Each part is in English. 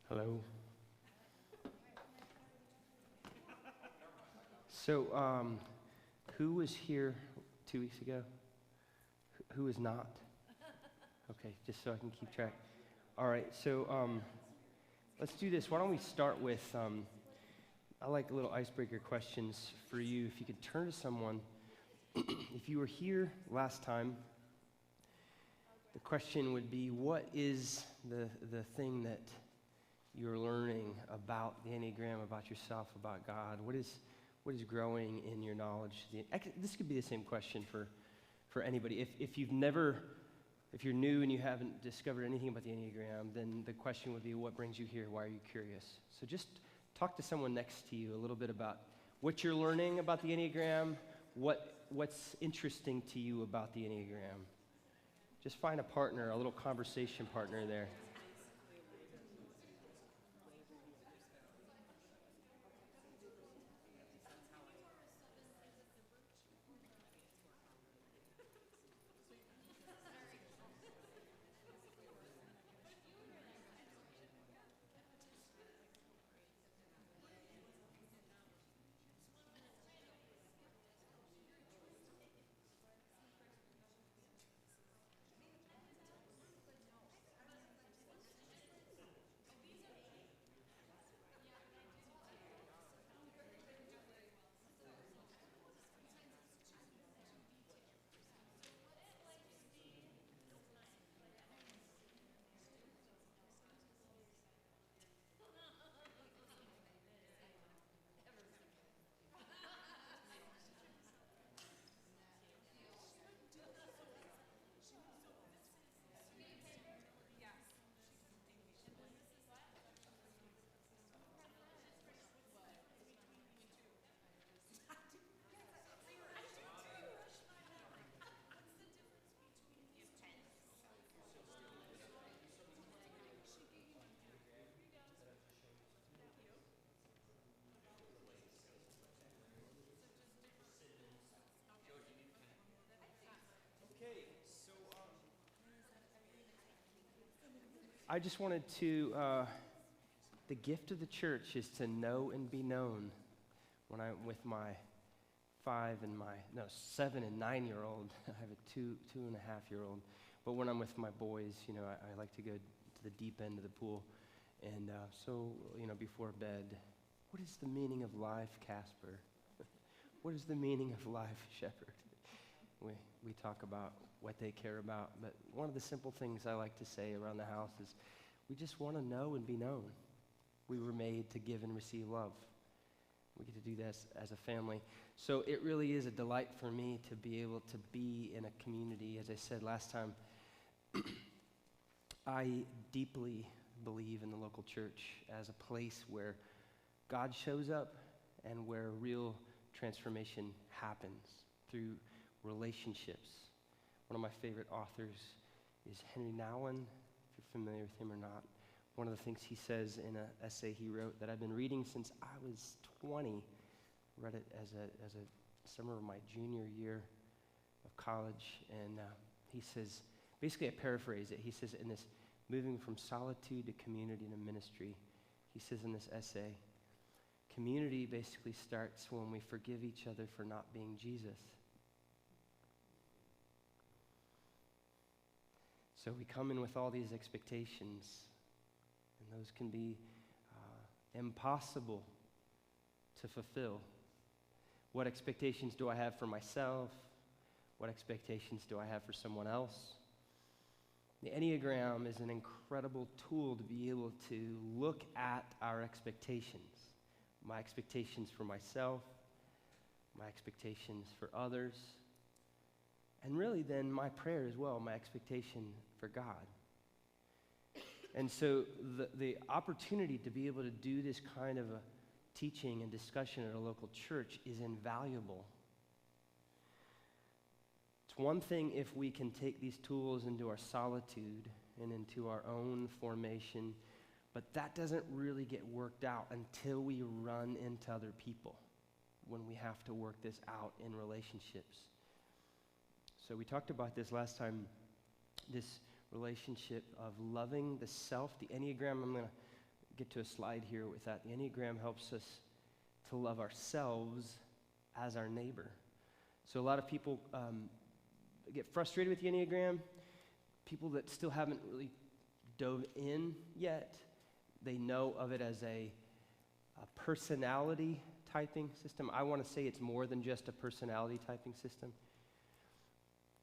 Hello. So, who was here 2 weeks ago? Who is not? Okay, just so I can keep track. All right, so let's do this. Why don't we start with, I like little icebreaker questions for you. If you could turn to someone. If you were here last time, the question would be, what is the thing that you're learning about the Enneagram, about yourself, about God? What is growing in your knowledge? This could be the same question for anybody. If you're new and you haven't discovered anything about the Enneagram, then the question would be, what brings you here? Why are you curious? So just talk to someone next to you a little bit about what you're learning about the Enneagram, what's interesting to you about the Enneagram. Just find a partner, a little conversation partner there. I just wanted to, the gift of the church is to know and be known. When I'm with my 7 and 9-year-old, I have a 2.5-year-old, but when I'm with my boys, I like to go to the deep end of the pool, and so, before bed, what is the meaning of life, Casper? What is the meaning of life, Shepherd? We talk about what they care about, but one of the simple things I like to say around the house is we just want to know and be known. We were made to give and receive love. We get to do this as a family. So it really is a delight for me to be able to be in a community. As I said last time, I deeply believe in the local church as a place where God shows up and where real transformation happens through relationships. One of my favorite authors is Henry Nouwen, if you're familiar with him or not. One of the things he says in an essay he wrote that I've been reading since I was 20, read it as a summer of my junior year of college, and he says, basically I paraphrase it, he says in this moving from solitude to community to ministry, he says in this essay, community basically starts when we forgive each other for not being Jesus. So we come in with all these expectations, and those can be impossible to fulfill. What expectations do I have for myself? What expectations do I have for someone else? The Enneagram is an incredible tool to be able to look at our expectations. My expectations for myself, my expectations for others, and really then my prayer as well, my expectation for God. And so the opportunity to be able to do this kind of a teaching and discussion at a local church is invaluable. It's one thing if we can take these tools into our solitude and into our own formation, but that doesn't really get worked out until we run into other people, when we have to work this out in relationships. So we talked about this last time, this relationship of loving the self, the Enneagram. I'm going to get to a slide here with that. The Enneagram helps us to love ourselves as our neighbor. So a lot of people get frustrated with the Enneagram. People that still haven't really dove in yet, they know of it as a personality typing system. I want to say it's more than just a personality typing system.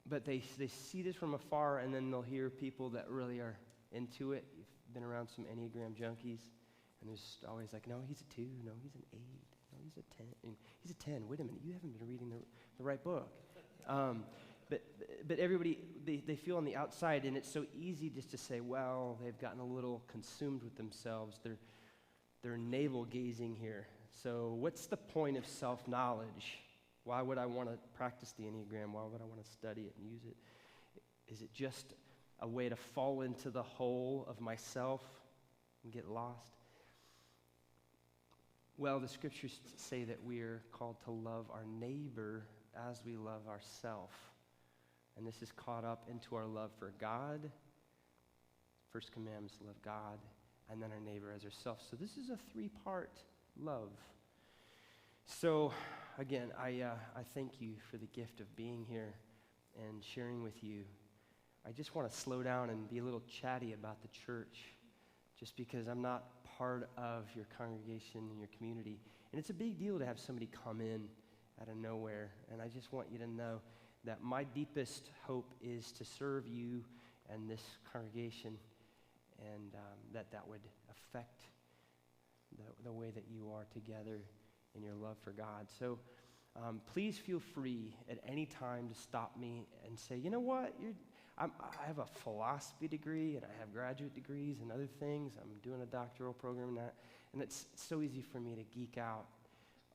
But they see this from afar, and then they'll hear people that really are into it. You've been around some Enneagram junkies, and there's always like, no, he's a 2, no, he's an 8, no, he's a 10. And he's a 10, wait a minute, you haven't been reading the right book. But everybody, they feel on the outside, and it's so easy just to say, well, they've gotten a little consumed with themselves. They're navel-gazing here. So what's the point of self-knowledge? Why would I want to practice the Enneagram? Why would I want to study it and use it? Is it just a way to fall into the hole of myself and get lost? Well, the scriptures say that we are called to love our neighbor as we love ourselves. And this is caught up into our love for God. First commandment is to love God, and then our neighbor as ourselves. So this is a 3-part love. So again, I thank you for the gift of being here and sharing with you. I just want to slow down and be a little chatty about the church, just because I'm not part of your congregation and your community. And it's a big deal to have somebody come in out of nowhere. And I just want you to know that my deepest hope is to serve you and this congregation, and that would affect the way that you are together in your love for God. So please feel free at any time to stop me and say, you know what, I have a philosophy degree, and I have graduate degrees and other things. I'm doing a doctoral program in that, and it's so easy for me to geek out.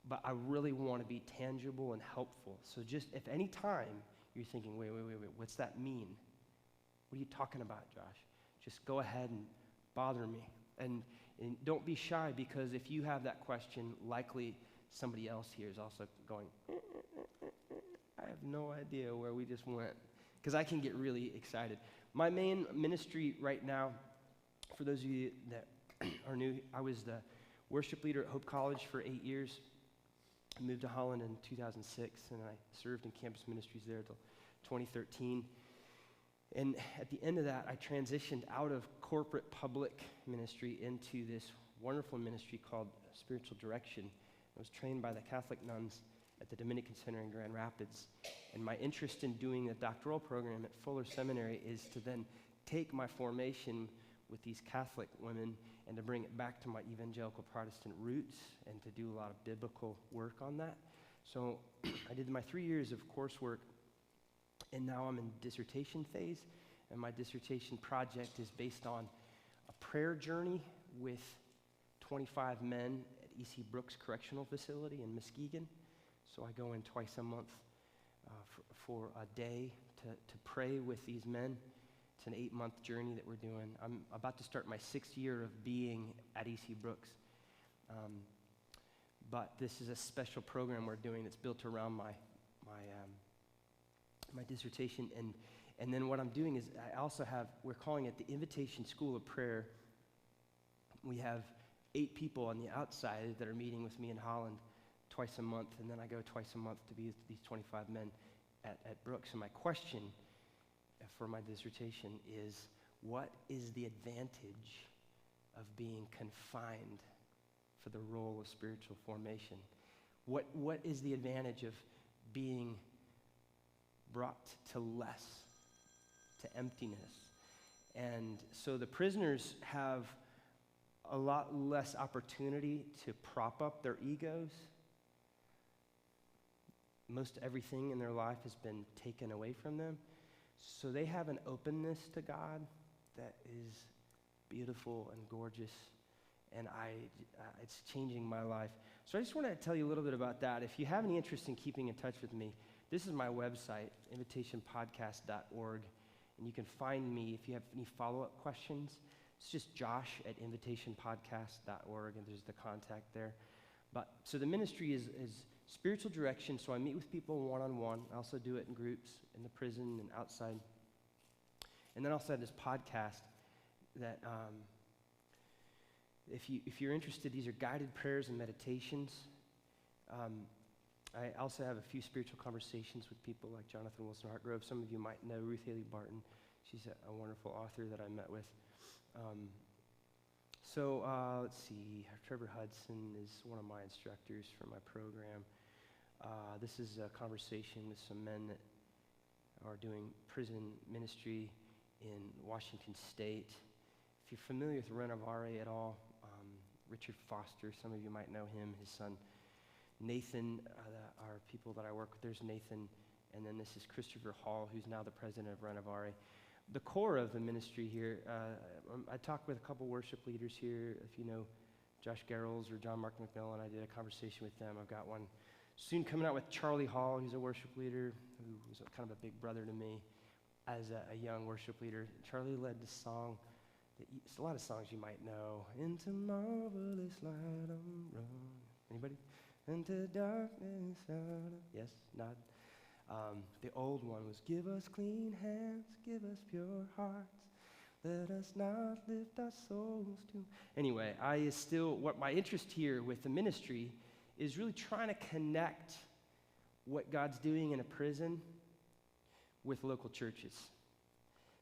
But I really want to be tangible and helpful. So just if any time you're thinking, wait, what's that mean? What are you talking about, Josh? Just go ahead and bother me. And don't be shy, because if you have that question, likely somebody else here is also going, I have no idea where we just went. Because I can get really excited. My main ministry right now, for those of you that are new, I was the worship leader at Hope College for 8 years. I moved to Holland in 2006, and I served in campus ministries there until 2013. And at the end of that, I transitioned out of corporate public ministry into this wonderful ministry called Spiritual Direction. I was trained by the Catholic nuns at the Dominican Center in Grand Rapids. And my interest in doing a doctoral program at Fuller Seminary is to then take my formation with these Catholic women and to bring it back to my evangelical Protestant roots and to do a lot of biblical work on that. So I did my 3 years of coursework, and now I'm in dissertation phase. And my dissertation project is based on a prayer journey with 25 men at E.C. Brooks Correctional Facility in Muskegon. So I go in twice a month for a day to pray with these men. It's an 8-month journey that we're doing. I'm about to start my 6th year of being at E.C. Brooks. But this is a special program we're doing that's built around my dissertation. And then what I'm doing is we're calling it the Invitation School of Prayer. We have 8 people on the outside that are meeting with me in Holland twice a month, and then I go twice a month to be with these 25 men at Brooks. And my question for my dissertation is, what is the advantage of being confined for the role of spiritual formation? What is the advantage of being brought to less, to emptiness? And so the prisoners have a lot less opportunity to prop up their egos. Most everything in their life has been taken away from them. So they have an openness to God that is beautiful and gorgeous, and it's changing my life. So I just want to tell you a little bit about that. If you have any interest in keeping in touch with me, this is my website, invitationpodcast.org, and you can find me if you have any follow-up questions. It's just josh@invitationpodcast.org, and there's the contact there. So the ministry is spiritual direction, so I meet with people one-on-one. I also do it in groups in the prison and outside. And then I also have this podcast that if you're interested, these are guided prayers and meditations. I also have a few spiritual conversations with people like Jonathan Wilson Hartgrove. Some of you might know Ruth Haley Barton. She's a wonderful author that I met with. Let's see. Trevor Hudson is one of my instructors for my program. This is a conversation with some men that are doing prison ministry in Washington State. If you're familiar with Renovare at all, Richard Foster, some of you might know him, his son Nathan, are people that I work with. There's Nathan, and then this is Christopher Hall, who's now the president of Renovare. The core of the ministry here, I talked with a couple worship leaders here. If you know Josh Garrels or John Mark McMillan, I did a conversation with them. I've got one soon coming out with Charlie Hall, who's a worship leader, who was kind of a big brother to me as a young worship leader. Charlie led the song. It's a lot of songs you might know. Into marvelous light I'm run. Anybody? Into darkness out of... Yes, nod. The old one was, give us clean hands, give us pure hearts. Let us not lift our souls to... Anyway, what my interest here with the ministry is really trying to connect what God's doing in a prison with local churches.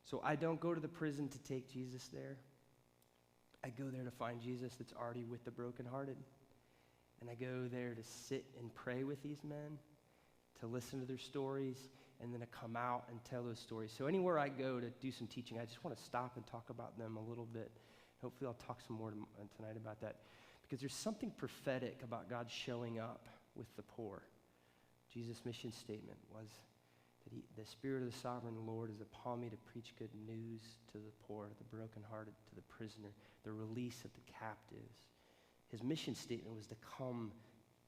So I don't go to the prison to take Jesus there. I go there to find Jesus that's already with the brokenhearted. And I go there to sit and pray with these men, to listen to their stories, and then to come out and tell those stories. So anywhere I go to do some teaching, I just want to stop and talk about them a little bit. Hopefully I'll talk some more tonight about that. Because there's something prophetic about God showing up with the poor. Jesus' mission statement was that the Spirit of the Sovereign Lord is upon me to preach good news to the poor, the brokenhearted, to the prisoner, the release of the captives. His mission statement was to come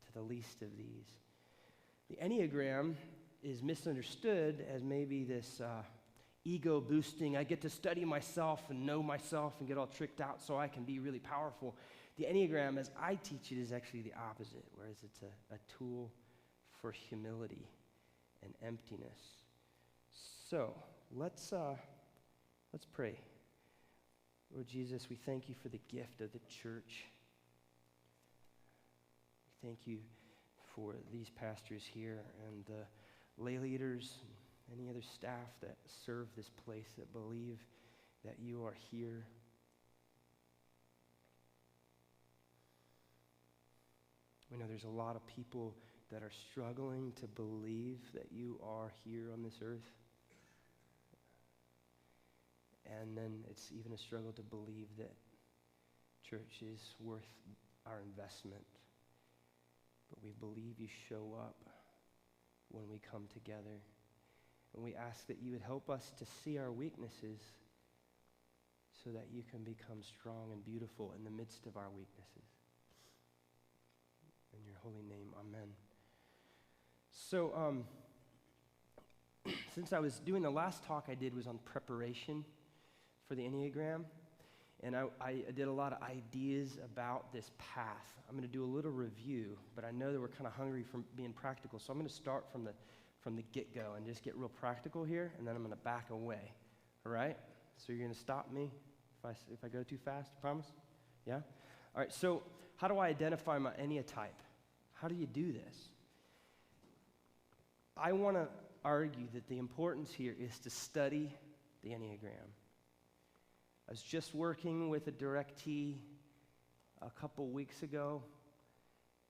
to the least of these. The Enneagram is misunderstood as maybe this ego-boosting, I get to study myself and know myself and get all tricked out so I can be really powerful. The Enneagram, as I teach it, is actually the opposite, whereas it's a tool for humility and emptiness. So, let's pray. Lord Jesus, we thank you for the gift of the church. We thank you for these pastors here and the lay leaders and any other staff that serve this place, that believe that you are here. We know there's a lot of people that are struggling to believe that you are here on this earth. And then it's even a struggle to believe that church is worth our investment. But we believe you show up when we come together. And we ask that you would help us to see our weaknesses so that you can become strong and beautiful in the midst of our weaknesses. In your holy name, amen. So, since I was doing the last talk I did was on preparation for the Enneagram, and I did a lot of ideas about this path. I'm going to do a little review, but I know that we're kind of hungry for being practical, so I'm going to start from the get-go and just get real practical here, and then I'm going to back away. All right? So you're going to stop me if I go too fast, promise? Yeah? All right, so how do I identify my Enneatype? How do you do this? I want to argue that the importance here is to study the Enneagram. I was just working with a directee a couple weeks ago,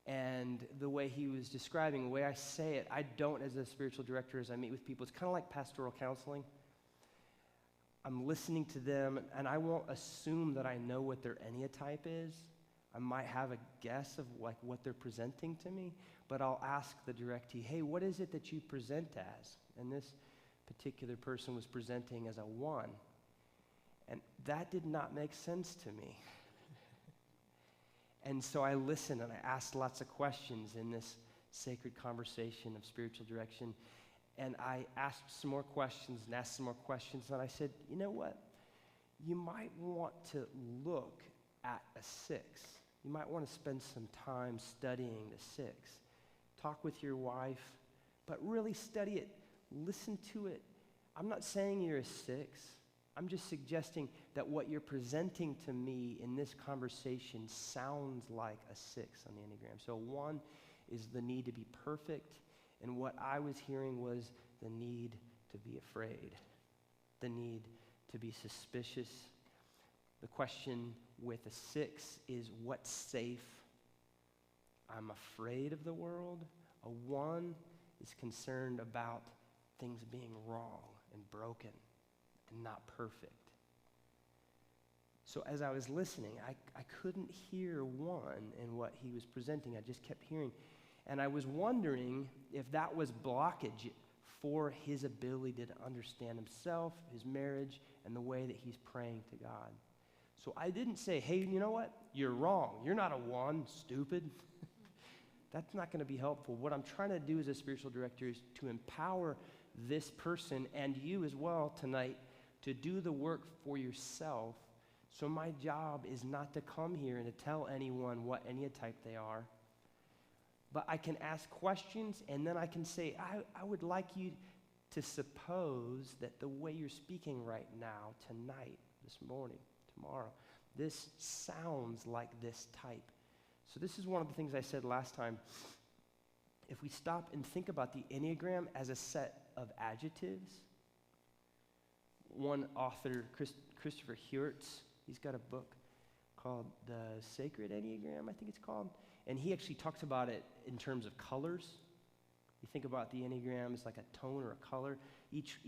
and the way he was describing, the way I say it, I don't, as a spiritual director, as I meet with people, it's kind of like pastoral counseling. I'm listening to them, and I won't assume that I know what their Enneatype is. I might have a guess of what they're presenting to me, but I'll ask the directee, hey, what is it that you present as? And this particular person was presenting as a 1. And that did not make sense to me. And so I listened and I asked lots of questions in this sacred conversation of spiritual direction. And I asked some more questions and asked some more questions. And I said, you know what? You might want to look at a 6. You might want to spend some time studying the 6. Talk with your wife, but really study it. Listen to it. I'm not saying you're a 6. I'm just suggesting that what you're presenting to me in this conversation sounds like a 6 on the Enneagram. So 1 is the need to be perfect, and what I was hearing was the need to be afraid, the need to be suspicious. The question with a 6 is, what's safe? I'm afraid of the world. A 1 is concerned about things being wrong and broken and not perfect. So as I was listening, I couldn't hear 1 in what he was presenting. I just kept hearing. And I was wondering if that was blockage for his ability to understand himself, his marriage, and the way that he's praying to God. So I didn't say, hey, you know what? You're wrong. You're not a 1, stupid. That's not going to be helpful. What I'm trying to do as a spiritual director is to empower this person and you as well tonight to do the work for yourself. So my job is not to come here and to tell anyone what Enneatype they are, but I can ask questions, and then I can say, I would like you to suppose that the way you're speaking right now, tonight, this morning, tomorrow, this sounds like this type. So this is one of the things I said last time. If we stop and think about the Enneagram as a set of adjectives, one author, Christopher Heuertz, he's got a book called The Sacred Enneagram, I think it's called, and he actually talks about it in terms of colors. You think about the Enneagram as like a tone or a color. Each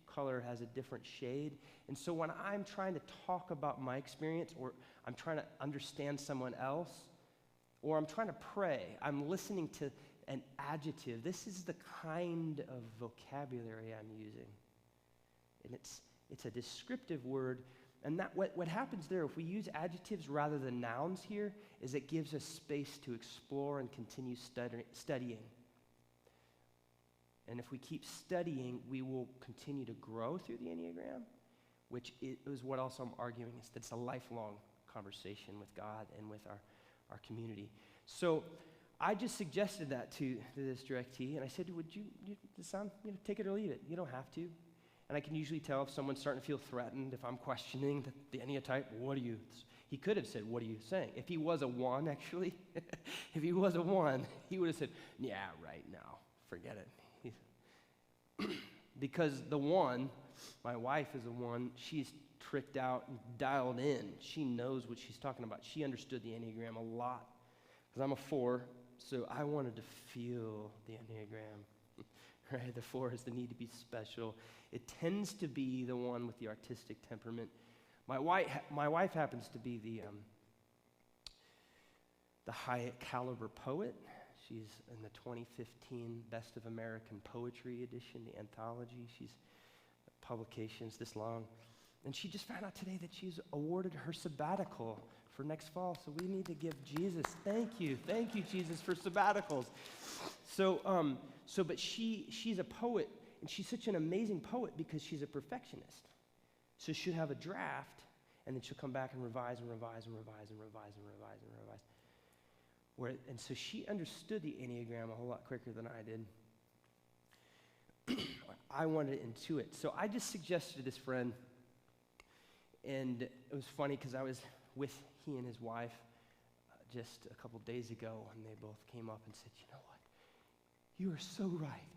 color has a different shade. And so when I'm trying to talk about my experience, or I'm trying to understand someone else, or I'm trying to pray, I'm listening to an adjective. This is the kind of vocabulary I'm using. And it's a descriptive word. And that what happens there, if we use adjectives rather than nouns here, is it gives us space to explore and continue studying. And if we keep studying, we will continue to grow through the Enneagram, which is what also I'm arguing, is that it's a lifelong conversation with God and with our community. So I just suggested that to this directee, and I said, would you sound, take it or leave it. You don't have to. And I can usually tell if someone's starting to feel threatened, if I'm questioning the Enneatype, he could have said, what are you saying? If he was a 1, actually, if he was a 1, he would have said, yeah, right, no, forget it. Because the 1, my wife is a 1, she's tricked out and dialed in. She knows what she's talking about. She understood the Enneagram a lot. Because I'm a 4, so I wanted to feel the Enneagram. Right? The 4 is the need to be special. It tends to be the one with the artistic temperament. My wife happens to be the high caliber poet. She's in the 2015 Best of American Poetry edition, the anthology. She's publications this long. And she just found out today that she's awarded her sabbatical for next fall. So we need to give Jesus, thank you, Jesus, for sabbaticals. But she's a poet, and she's such an amazing poet because she's a perfectionist. So she'll have a draft, and then she'll come back and revise and revise and revise and revise and revise and revise. And so she understood the Enneagram a whole lot quicker than I did. I wanted to intuit. So I just suggested to this friend, and it was funny because I was with he and his wife just a couple days ago, and they both came up and said, you know what? You are so right.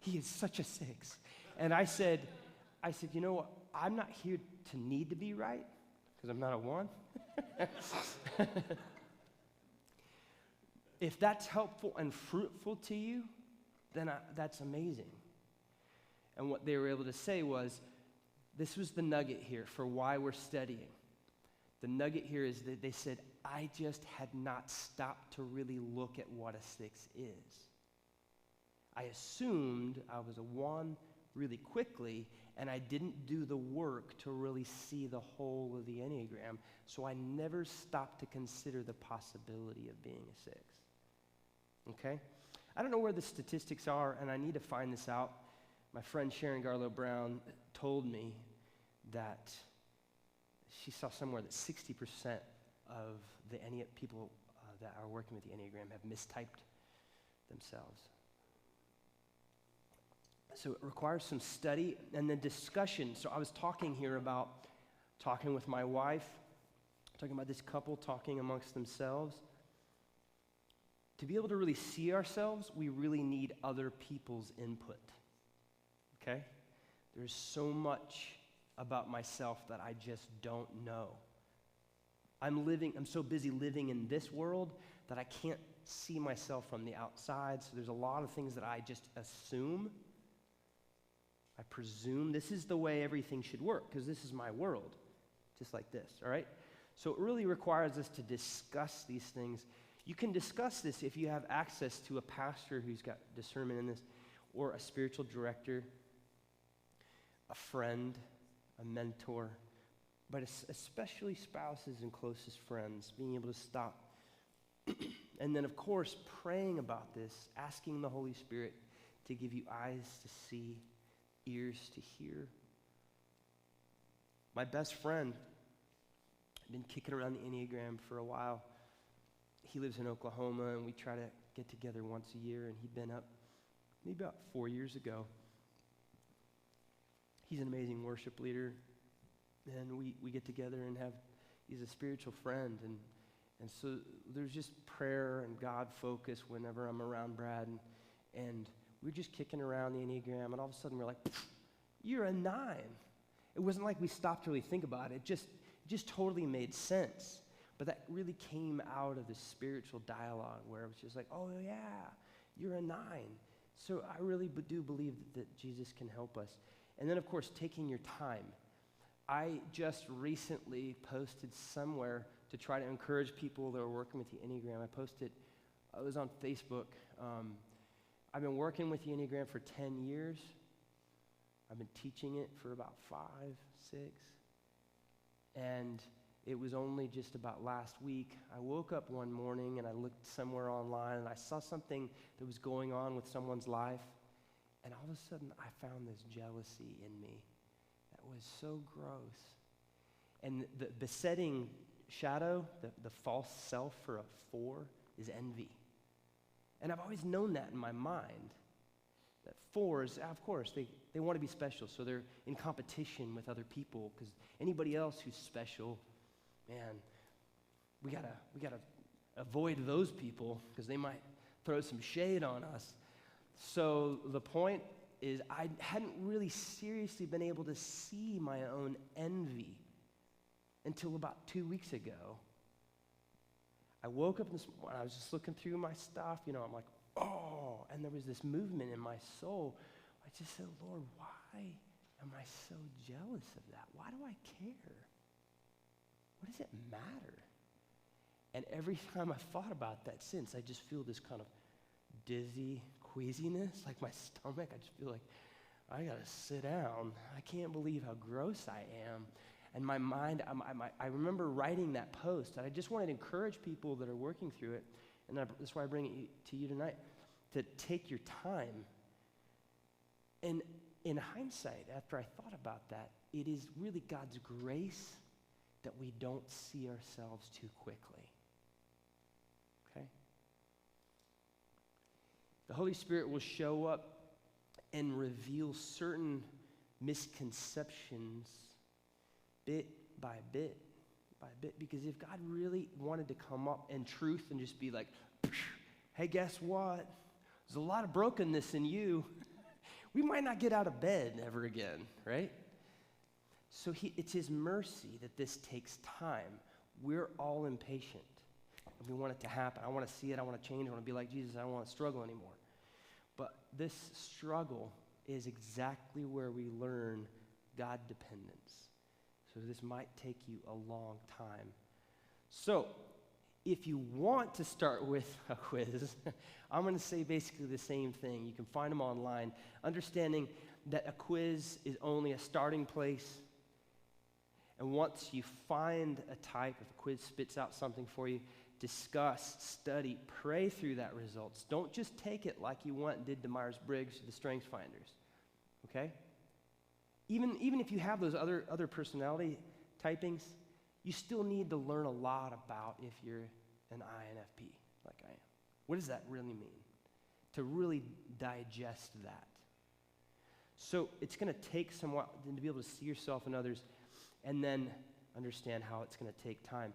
He is such a 6. And I said, you know what? I'm not here to need to be right, because I'm not a 1. If that's helpful and fruitful to you, then that's amazing. And what they were able to say was, this was the nugget here for why we're studying. The nugget here is that they said, I just had not stopped to really look at what a 6 is. I assumed I was a 1 really quickly, and I didn't do the work to really see the whole of the Enneagram, so I never stopped to consider the possibility of being a 6. Okay? I don't know where the statistics are, and I need to find this out. My friend Sharon Garlow Brown told me that she saw somewhere that 60% of the people that are working with the Enneagram have mistyped themselves. So it requires some study and then discussion. So I was talking here about talking with my wife, talking about this couple talking amongst themselves. To be able to really see ourselves, we really need other people's input, okay? There's so much about myself that I just don't know. I'm so busy living in this world that I can't see myself from the outside, so there's a lot of things that I just assume. I presume this is the way everything should work, because this is my world, just like this, all right? So it really requires us to discuss these things. You can discuss this if you have access to a pastor who's got discernment in this, or a spiritual director, a friend, a mentor, but especially spouses and closest friends, being able to stop. And then, of course, praying about this, asking the Holy Spirit to give you eyes to see, ears to hear. My best friend, I've been kicking around the Enneagram for a while. He lives in Oklahoma, and we try to get together once a year, and he'd been up maybe about 4 years ago. He's an amazing worship leader, and we get together and he's a spiritual friend, and so there's just prayer and God focus whenever I'm around Brad, and we're just kicking around the Enneagram, and all of a sudden we're like, you're a 9. It wasn't like we stopped to really think about it. It just totally made sense. But that really came out of the spiritual dialogue where it was just like, oh yeah, you're a 9. So I really do believe that Jesus can help us. And then, of course, taking your time. I just recently posted somewhere to try to encourage people that are working with the Enneagram. I was on Facebook. I've been working with the Enneagram for 10 years. I've been teaching it for about 5, 6. And it was only just about last week. I woke up one morning and I looked somewhere online and I saw something that was going on with someone's life. And all of a sudden I found this jealousy in me that was so gross. And the besetting shadow, the false self for a 4 is envy. And I've always known that in my mind, that 4s, of course, they want to be special, so they're in competition with other people, because anybody else who's special, man, we gotta avoid those people, because they might throw some shade on us. So the point is, I hadn't really seriously been able to see my own envy until about 2 weeks ago. I woke up this morning, I was just looking through my stuff, I'm like, oh, and there was this movement in my soul. I just said, Lord, why am I so jealous of that? Why do I care? What does it matter? And every time I've thought about that since, I just feel this kind of dizzy queasiness, like my stomach. I just feel like, I gotta sit down. I can't believe how gross I am. And my mind, I remember writing that post, and I just wanted to encourage people that are working through it, and that's why I bring it to you tonight, to take your time. And in hindsight, after I thought about that, it is really God's grace that we don't see ourselves too quickly. Okay? The Holy Spirit will show up and reveal certain misconceptions bit by bit, because if God really wanted to come up in truth and just be like, hey, guess what? There's a lot of brokenness in you. We might not get out of bed ever again, right? So it's his mercy that this takes time. We're all impatient, and we want it to happen. I want to see it. I want to change. I want to be like Jesus. I don't want to struggle anymore. But this struggle is exactly where we learn God dependence. So this might take you a long time. So if you want to start with a quiz, I'm going to say basically the same thing. You can find them online. Understanding that a quiz is only a starting place. And once you find a type, if the quiz spits out something for you, discuss, study, pray through that results. Don't just take it like you went and did the Myers-Briggs or the Strengths Finders, okay? Even if you have those other personality typings, you still need to learn a lot about if you're an INFP, like I am. What does that really mean? To really digest that. So it's going to take somewhat to be able to see yourself in others and then understand how it's going to take time.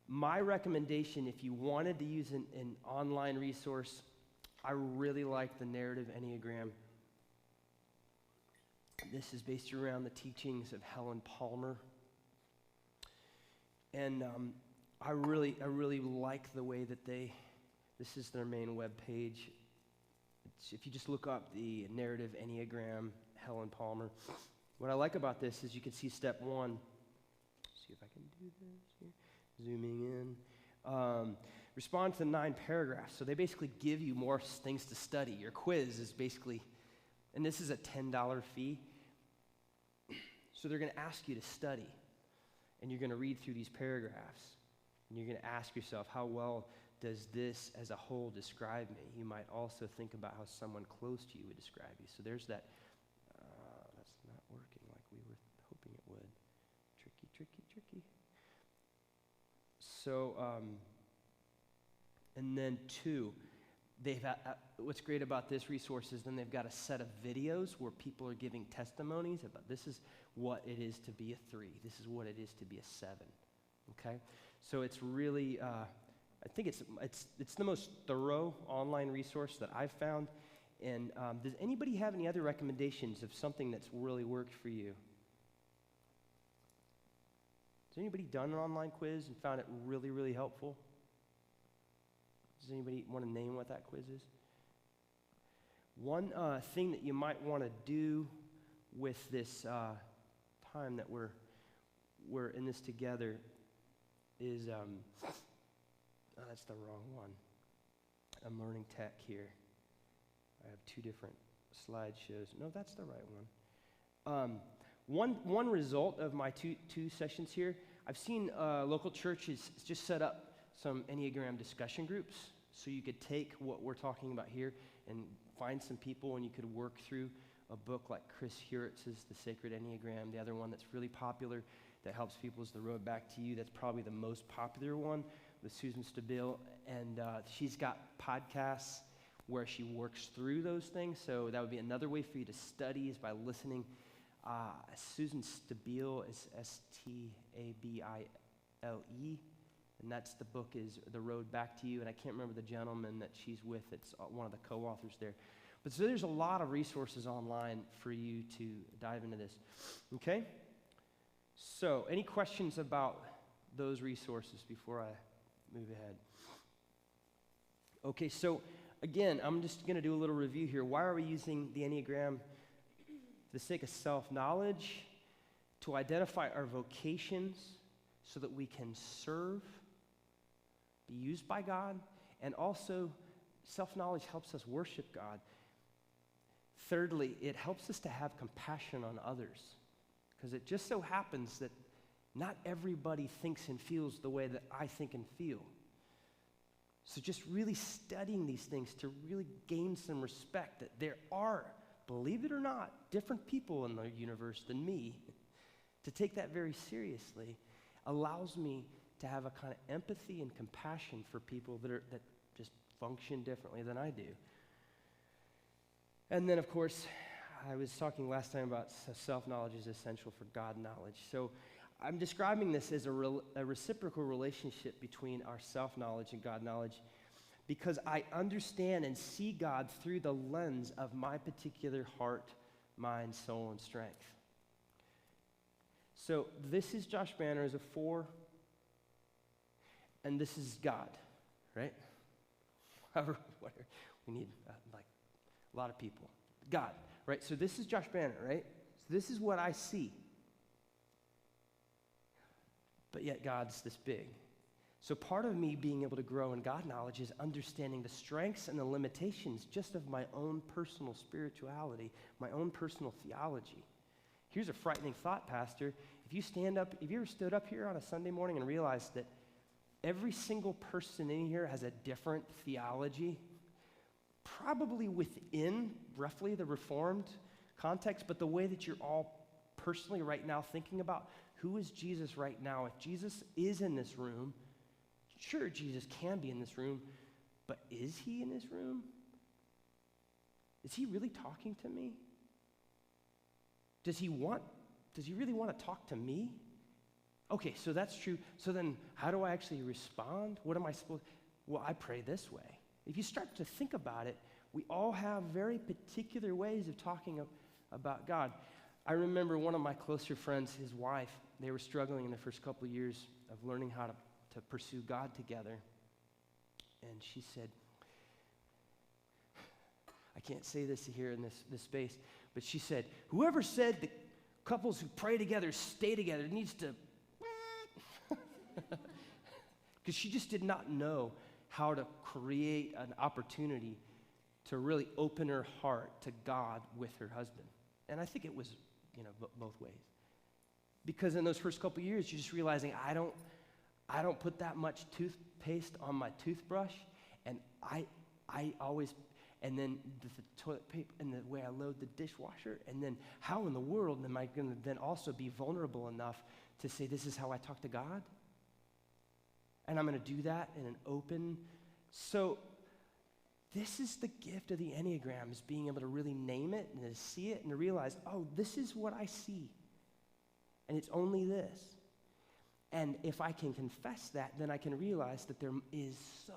My recommendation, if you wanted to use an online resource, I really like the Narrative Enneagram. This is based around the teachings of Helen Palmer. And I really like the way that this is their main web page. If you just look up the Narrative Enneagram, Helen Palmer, what I like about this is you can see step 1. See if I can do this here. Zooming in. Respond to the 9 paragraphs. So they basically give you more things to study. Your quiz is basically, and this is a $10 fee. So they're going to ask you to study. And you're going to read through these paragraphs. And you're going to ask yourself, how well does this as a whole describe me? You might also think about how someone close to you would describe you. So there's that. That's not working like we were hoping it would. Tricky. So, and then 2, they've what's great about this resource is then they've got a set of videos where people are giving testimonies about this is what it is to be a 3. This is what it is to be a 7. Okay? So it's really, I think it's the most thorough online resource that I've found. And does anybody have any other recommendations of something that's really worked for you? Has anybody done an online quiz and found it really, really helpful? Does anybody want to name what that quiz is? One thing that you might want to do with this time that we're in this together is, that's the wrong one. I'm learning tech here. I have 2 different slideshows. No, that's the right one. One result of my two sessions here, I've seen local churches just set up some Enneagram discussion groups, so you could take what we're talking about here and find some people and you could work through a book like Chris Huritz's The Sacred Enneagram. The other one that's really popular that helps people is The Road Back to You. That's probably the most popular one with Susan Stabile, and she's got podcasts where she works through those things, so that would be another way for you to study is by listening. Susan Stabile is Stabile, and that's the book is The Road Back to You, and I can't remember the gentleman that she's with. It's one of the co-authors there. But so there's a lot of resources online for you to dive into this. Okay? So any questions about those resources before I move ahead? Okay, so again, I'm just going to do a little review here. Why are we using the Enneagram? For the sake of self-knowledge, to identify our vocations so that we can serve, be used by God, and also self-knowledge helps us worship God. Thirdly, it helps us to have compassion on others, because it just so happens that not everybody thinks and feels the way that I think and feel. So just really studying these things to really gain some respect that there are, believe it or not, different people in the universe than me, to take that very seriously allows me to have a kind of empathy and compassion for people that just function differently than I do. And then, of course, I was talking last time about self-knowledge is essential for God knowledge. So I'm describing this as a reciprocal relationship between our self-knowledge and God knowledge, because I understand and see God through the lens of my particular heart, mind, soul, and strength. So this is Josh Banner as a 4, and this is God, right? Whatever. We need like a lot of people. God, right? So this is Josh Banner, right? So this is what I see. But yet God's this big. So part of me being able to grow in God knowledge is understanding the strengths and the limitations just of my own personal spirituality, my own personal theology. Here's a frightening thought, Pastor. If you ever stood up here on a Sunday morning and realized that every single person in here has a different theology, probably within roughly the Reformed context, but the way that you're all personally right now thinking about who is Jesus right now. If Jesus is in this room, sure, Jesus can be in this room, but is he in this room? Is he really talking to me? Does he really want to talk to me? Okay, so that's true. So then how do I actually respond? What am I supposed? Well, I pray this way. If you start to think about it, we all have very particular ways of talking about God. I remember one of my closer friends, his wife, they were struggling in the first couple of years of learning how to pursue God together. And she said, I can't say this here in this space, but she said, whoever said that couples who pray together stay together needs to, because she just did not know how to create an opportunity to really open her heart to God with her husband. And I think it was, both ways. Because in those first couple of years, you're just realizing I don't put that much toothpaste on my toothbrush, and I always, and then the toilet paper, and the way I load the dishwasher, and then how in the world am I going to then also be vulnerable enough to say this is how I talk to God? And I'm going to do that in an open. So this is the gift of the Enneagram, is being able to really name it and to see it and to realize, oh, this is what I see. And it's only this. And if I can confess that, then I can realize that there is so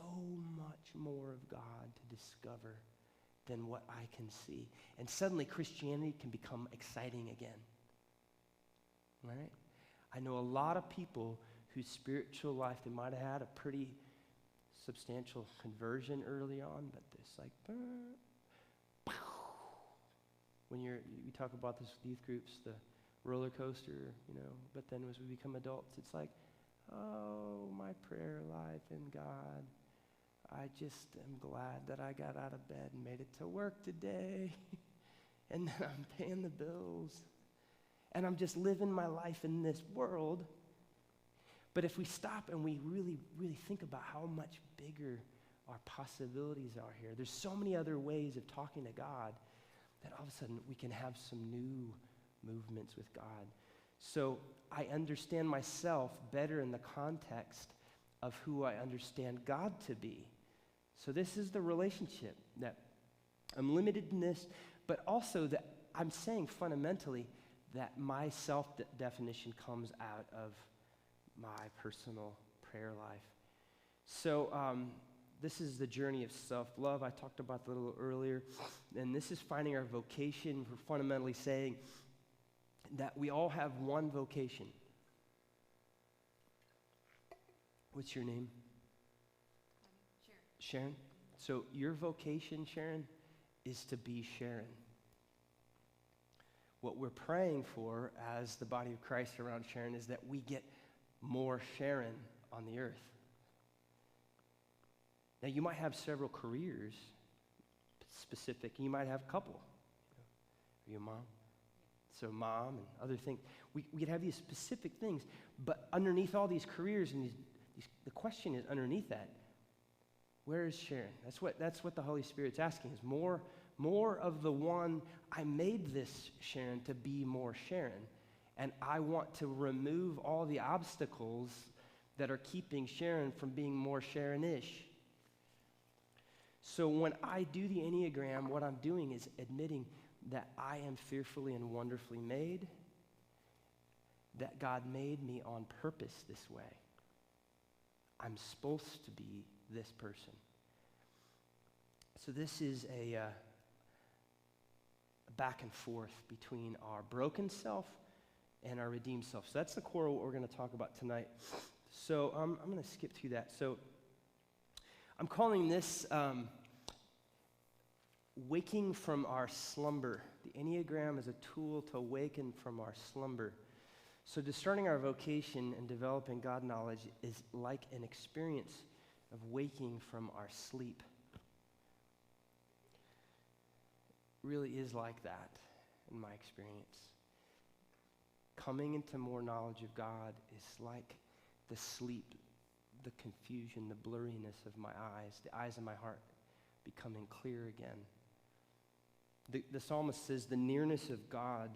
much more of God to discover than what I can see. And suddenly Christianity can become exciting again. Right? I know a lot of people whose spiritual life, they might have had a pretty substantial conversion early on, but this when you talk about this with youth groups, the roller coaster, but then as we become adults, it's like, oh, my prayer life in God, I just am glad that I got out of bed and made it to work today, and then I'm paying the bills, and I'm just living my life in this world. But if we stop and we really, really think about how much bigger our possibilities are here, there's so many other ways of talking to God that all of a sudden we can have some new movements with God. So I understand myself better in the context of who I understand God to be. So this is the relationship, that I'm limited in this, but also that I'm saying fundamentally that my self-definition comes out of my personal prayer life. So this is the journey of self-love I talked about a little earlier, and this is finding our vocation. We're fundamentally saying that we all have one vocation. What's your name? Sharon. Sharon? So your vocation, Sharon, is to be Sharon. What we're praying for as the body of Christ around Sharon is that we get more Sharon on the earth. Now, you might have several careers specific. You might have a couple. Are you a mom? So mom and other things. We could have these specific things, but underneath all these careers and the question is underneath that, where is Sharon? That's what the Holy Spirit's asking, is more of the one. I made this Sharon to be more Sharon, and I want to remove all the obstacles that are keeping Sharon from being more Sharon-ish. So when I do the Enneagram, what I'm doing is admitting that I am fearfully and wonderfully made, that God made me on purpose this way. I'm supposed to be this person. So this is a back and forth between our broken self and our redeemed self. So that's the core of what we're going to talk about tonight. So I'm going to skip through that. So I'm calling this waking from our slumber. The Enneagram is a tool to awaken from our slumber. So discerning our vocation and developing God knowledge is like an experience of waking from our sleep. Really is like that in my experience. Coming into more knowledge of God is like the sleep, the confusion, the blurriness of my eyes, the eyes of my heart becoming clear again. The psalmist says, the nearness of God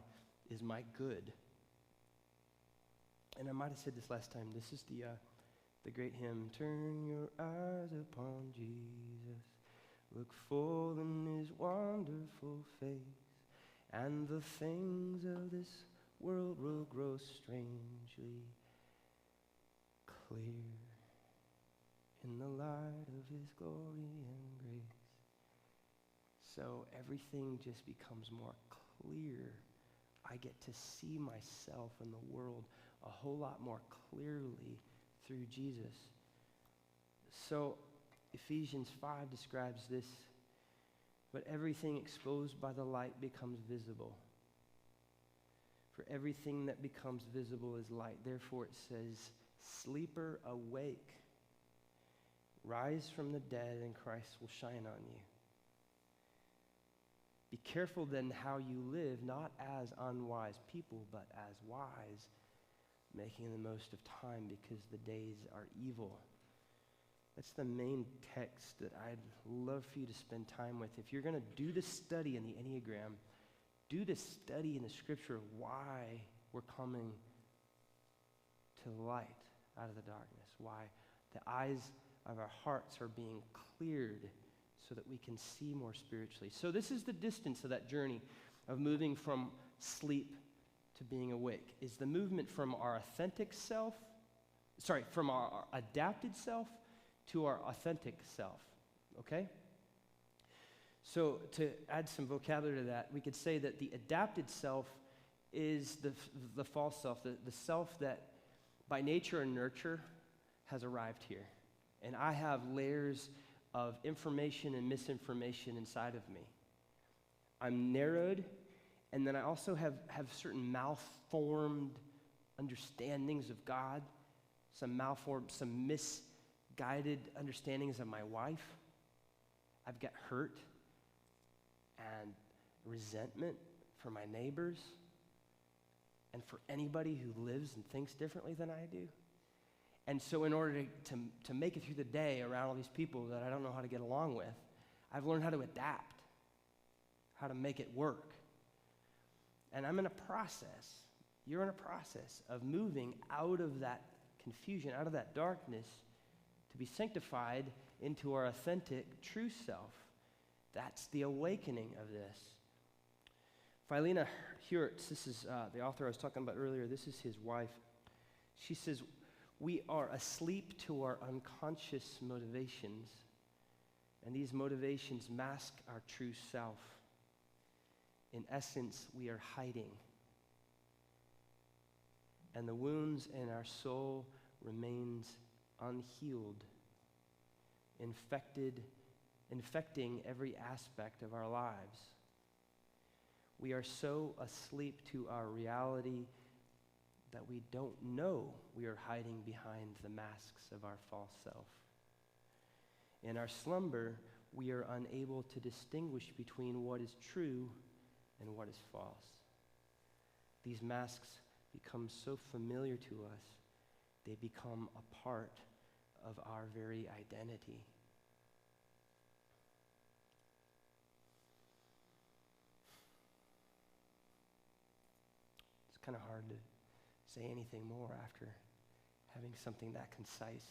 is my good. And I might have said this last time. This is the great hymn, turn your eyes upon Jesus, look full in his wonderful face, and the things of this world will grow strangely clear in the light of his glory and grace. So everything just becomes more clear. I get to see myself and the world a whole lot more clearly through Jesus. So Ephesians 5 describes this, but everything exposed by the light becomes visible. For everything that becomes visible is light. Therefore it says, sleeper, awake. Rise from the dead and Christ will shine on you. Be careful then how you live, not as unwise people, but as wise, making the most of time because the days are evil. That's the main text that I'd love for you to spend time with. If you're going to do the study in the Enneagram, do the study in the scripture of why we're coming to light out of the darkness, why the eyes of our hearts are being cleared so that we can see more spiritually. So this is the distance of that journey of moving from sleep to being awake, is the movement from our from our adapted self to our authentic self, okay? So to add some vocabulary to that, we could say that the adapted self is the false self, the self that by nature and nurture has arrived here. And I have layers of information and misinformation inside of me. I'm narrowed, and then I also have certain malformed understandings of God, some misguided understandings of my wife. I've got hurt and resentment for my neighbors and for anybody who lives and thinks differently than I do. And so in order to make it through the day around all these people that I don't know how to get along with, I've learned how to adapt, how to make it work. And I'm in a process, you're in a process of moving out of that confusion, out of that darkness, to be sanctified into our authentic, true self. That's the awakening of this. Phileena Hurwitz, this is the author I was talking about earlier, this is his wife. She says, we are asleep to our unconscious motivations, and these motivations mask our true self. In essence, we are hiding, and the wounds in our soul remains unhealed, infecting every aspect of our lives. We are so asleep to our reality that we don't know we are hiding behind the masks of our false self. In our slumber, we are unable to distinguish between what is true and what is false. These masks become so familiar to us, they become a part of our very identity. It's kind of hard to say anything more after having something that concise.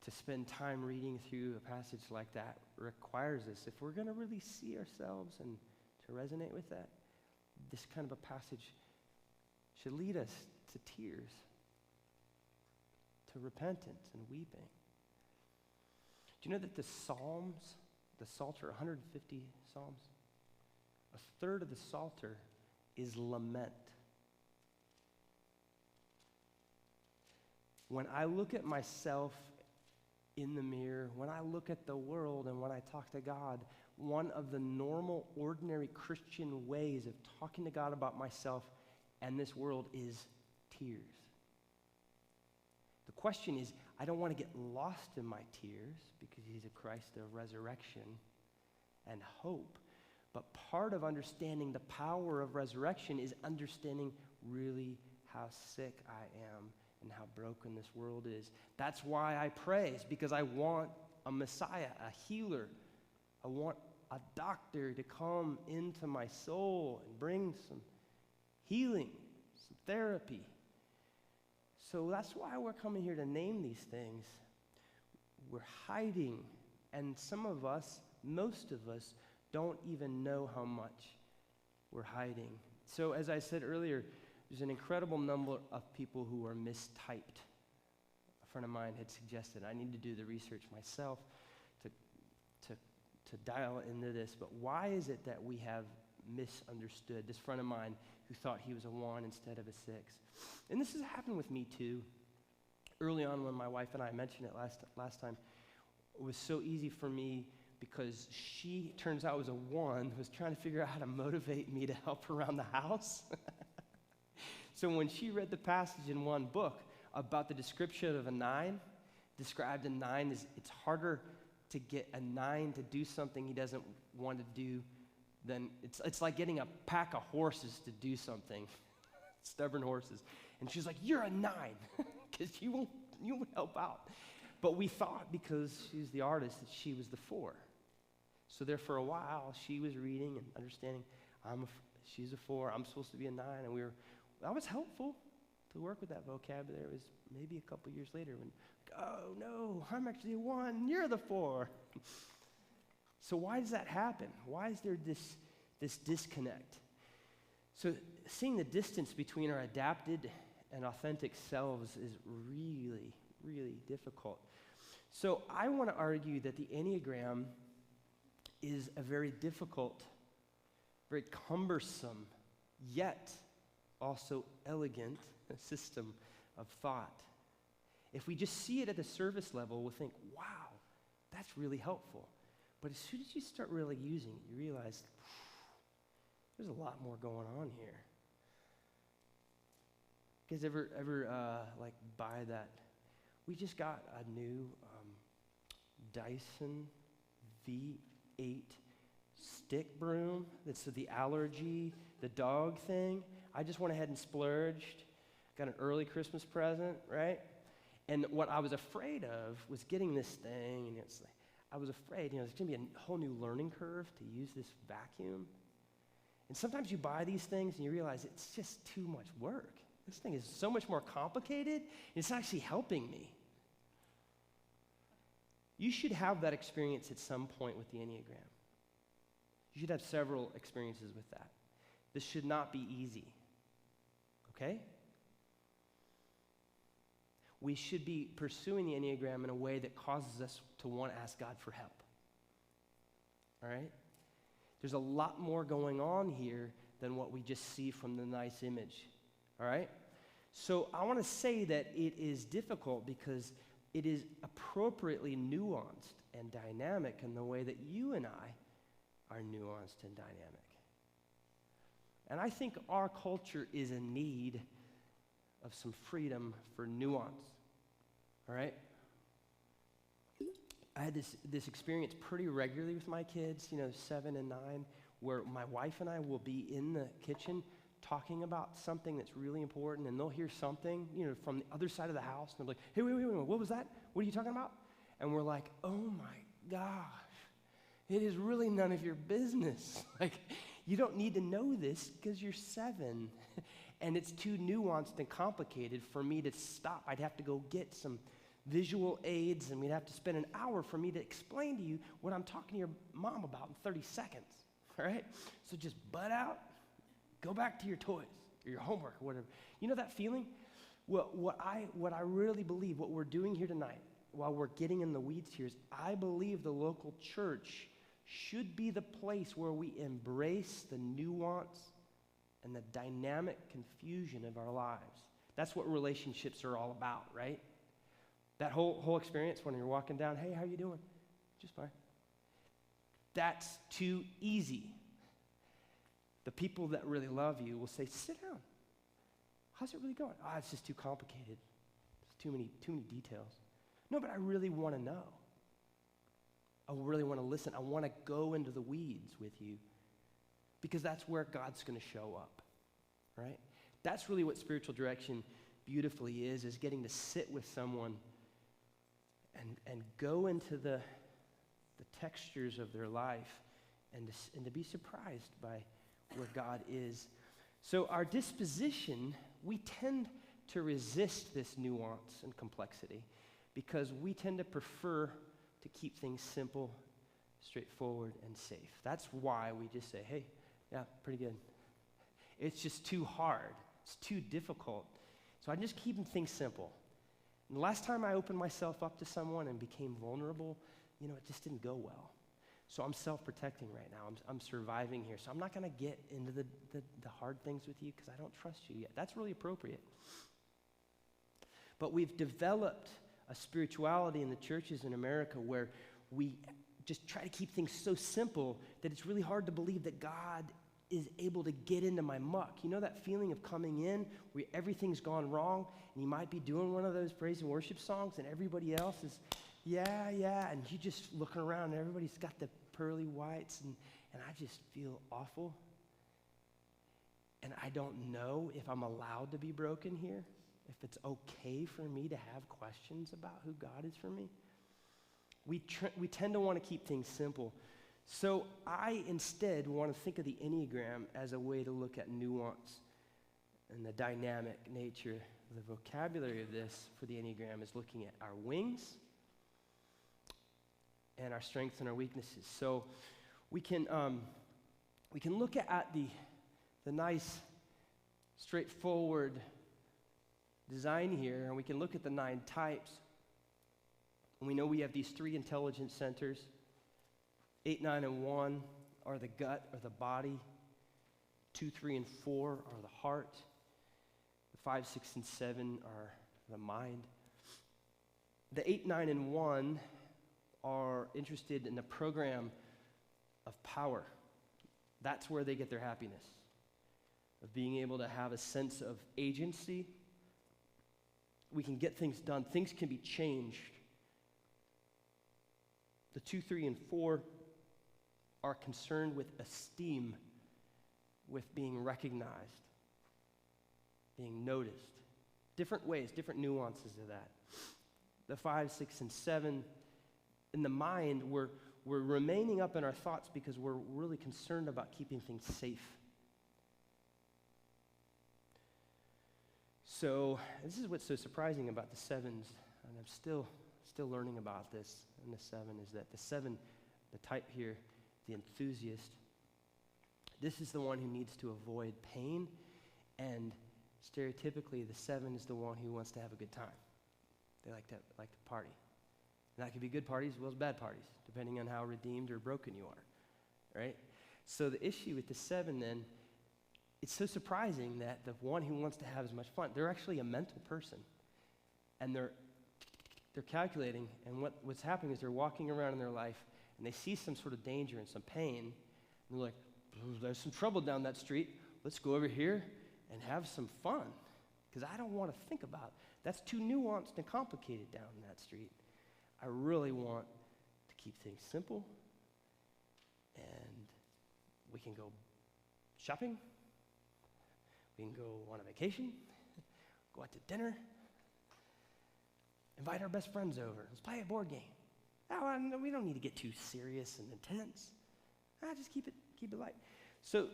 To spend time reading through a passage like that requires us, if we're going to really see ourselves and to resonate with that, this kind of a passage should lead us to tears, to repentance and weeping. Do you know that the Psalms, the Psalter, 150 Psalms, a third of the Psalter is lament. When I look at myself in the mirror, when I look at the world and when I talk to God, one of the normal, ordinary Christian ways of talking to God about myself and this world is tears. The question is, I don't want to get lost in my tears because he's a Christ of resurrection and hope. But part of understanding the power of resurrection is understanding really how sick I am and how broken this world is. That's why I pray, is because I want a Messiah, a healer. I want a doctor to come into my soul and bring some healing, some therapy. So that's why we're coming here to name these things. We're hiding, and some of us most of us don't even know how much we're hiding. So as I said earlier, there's an incredible number of people who are mistyped. A friend of mine had suggested I need to do the research myself to dial into this, but why is it that we have misunderstood? This friend of mine who thought he was a 1 instead of a 6. And this has happened with me too. Early on when my wife and I mentioned it last time, it was so easy for me because she, turns out, was a 1, was trying to figure out how to motivate me to help around the house. So when she read the passage in one book about the description of a 9, described a 9 as it's harder to get a 9 to do something he doesn't want to do than, it's like getting a pack of horses to do something, stubborn horses. And she's like, you're a 9, because you won't help out. But we thought, because she's the artist, that she was the 4. So there for a while, she was reading and understanding, she's a 4, I'm supposed to be a 9, and that was helpful to work with that vocabulary. It was maybe a couple years later when, oh no, I'm actually a 1, you're the 4. So why does that happen? Why is there this disconnect? So seeing the distance between our adapted and authentic selves is really, really difficult. So I want to argue that the Enneagram is a very difficult, very cumbersome, yet also elegant system of thought. If we just see it at the surface level, we'll think, wow, that's really helpful. But as soon as you start really using it, you realize there's a lot more going on here. You guys ever buy that? We just got a new Dyson V8 stick broom. That's the allergy, the dog thing. I just went ahead and splurged. Got an early Christmas present, right? And what I was afraid of was getting this thing, and I was afraid, there's going to be a whole new learning curve to use this vacuum. And sometimes you buy these things and you realize it's just too much work. This thing is so much more complicated, and it's actually helping me. You should have that experience at some point with the Enneagram. You should have several experiences with that. This should not be easy, okay? We should be pursuing the Enneagram in a way that causes us to want to ask God for help, all right? There's a lot more going on here than what we just see from the nice image, all right? So I want to say that it is difficult because it is appropriately nuanced and dynamic in the way that you and I are nuanced and dynamic. And I think our culture is in need of some freedom for nuance, all right? I had this experience pretty regularly with my kids, 7 and 9, where my wife and I will be in the kitchen talking about something that's really important, and they'll hear something, from the other side of the house, and they're like, hey, wait, what was that? What are you talking about? And we're like, oh my gosh, it is really none of your business. Like, you don't need to know this because you're 7. And it's too nuanced and complicated for me to stop. I'd have to go get some visual aids, and we'd have to spend an hour for me to explain to you what I'm talking to your mom about in 30 seconds, all right? So just butt out, go back to your toys or your homework or whatever. You know that feeling? Well, what I really believe, what we're doing here tonight, while we're getting in the weeds here, is I believe the local church should be the place where we embrace the nuance and the dynamic confusion of our lives. That's what relationships are all about, right? That whole experience when you're walking down, hey, how you doing? Just fine. That's too easy. The people that really love you will say, sit down. How's it really going? It's just too complicated. There's too many details. No, but I really want to know. I really want to listen. I want to go into the weeds with you because that's where God's going to show up, right? That's really what spiritual direction beautifully is getting to sit with someone and go into the textures of their life and to be surprised by where God is. So our disposition, we tend to resist this nuance and complexity because we tend to prefer to keep things simple, straightforward, and safe. That's why we just say, hey, yeah, pretty good. It's just too hard. It's too difficult. So I'm just keeping things simple. And the last time I opened myself up to someone and became vulnerable, it just didn't go well. So I'm self-protecting right now. I'm surviving here. So I'm not going to get into the hard things with you because I don't trust you yet. That's really appropriate. But we've developed a spirituality in the churches in America where we just try to keep things so simple that it's really hard to believe that God is able to get into my muck. You know that feeling of coming in where everything's gone wrong and you might be doing one of those praise and worship songs and everybody else is, yeah, and you just looking around and everybody's got the pearly whites and I just feel awful. And I don't know if I'm allowed to be broken here, if it's okay for me to have questions about who God is for me. We tend to want to keep things simple. So I instead want to think of the Enneagram as a way to look at nuance and the dynamic nature. The vocabulary of this for the Enneagram is looking at our wings and our strengths and our weaknesses. So we can look at the nice, straightforward design here, and we can look at the 9 types. And we know we have these 3 intelligence centers. 8, 9, and 1 are the gut or the body. 2, 3, and 4 are the heart. The 5, 6, and 7 are the mind. The 8, 9, and 1 are interested in the program of power. That's where they get their happiness, of being able to have a sense of agency. We can get things done. Things can be changed. The 2, 3, and 4 are concerned with esteem, with being recognized, being noticed. Different ways, different nuances of that. The 5, 6, and 7, in the mind, we're remaining up in our thoughts because we're really concerned about keeping things safe. So this is what's so surprising about the 7s, and I'm still learning about this in the 7, is that the 7, the type here, the enthusiast, this is the one who needs to avoid pain, and stereotypically the 7 is the one who wants to have a good time. They like to party. And that could be good parties as well as bad parties, depending on how redeemed or broken you are, right? So the issue with the 7 then, it's so surprising that the one who wants to have as much fun, they're actually a mental person. And they're calculating, and what's happening is they're walking around in their life, and they see some sort of danger and some pain, and they're like, there's some trouble down that street. Let's go over here and have some fun, because I don't want to think about it. That's too nuanced and complicated down that street. I really want to keep things simple, and we can go shopping. We can go on a vacation, go out to dinner, invite our best friends over. Let's play a board game. No, we don't need to get too serious and intense. Just keep it light. So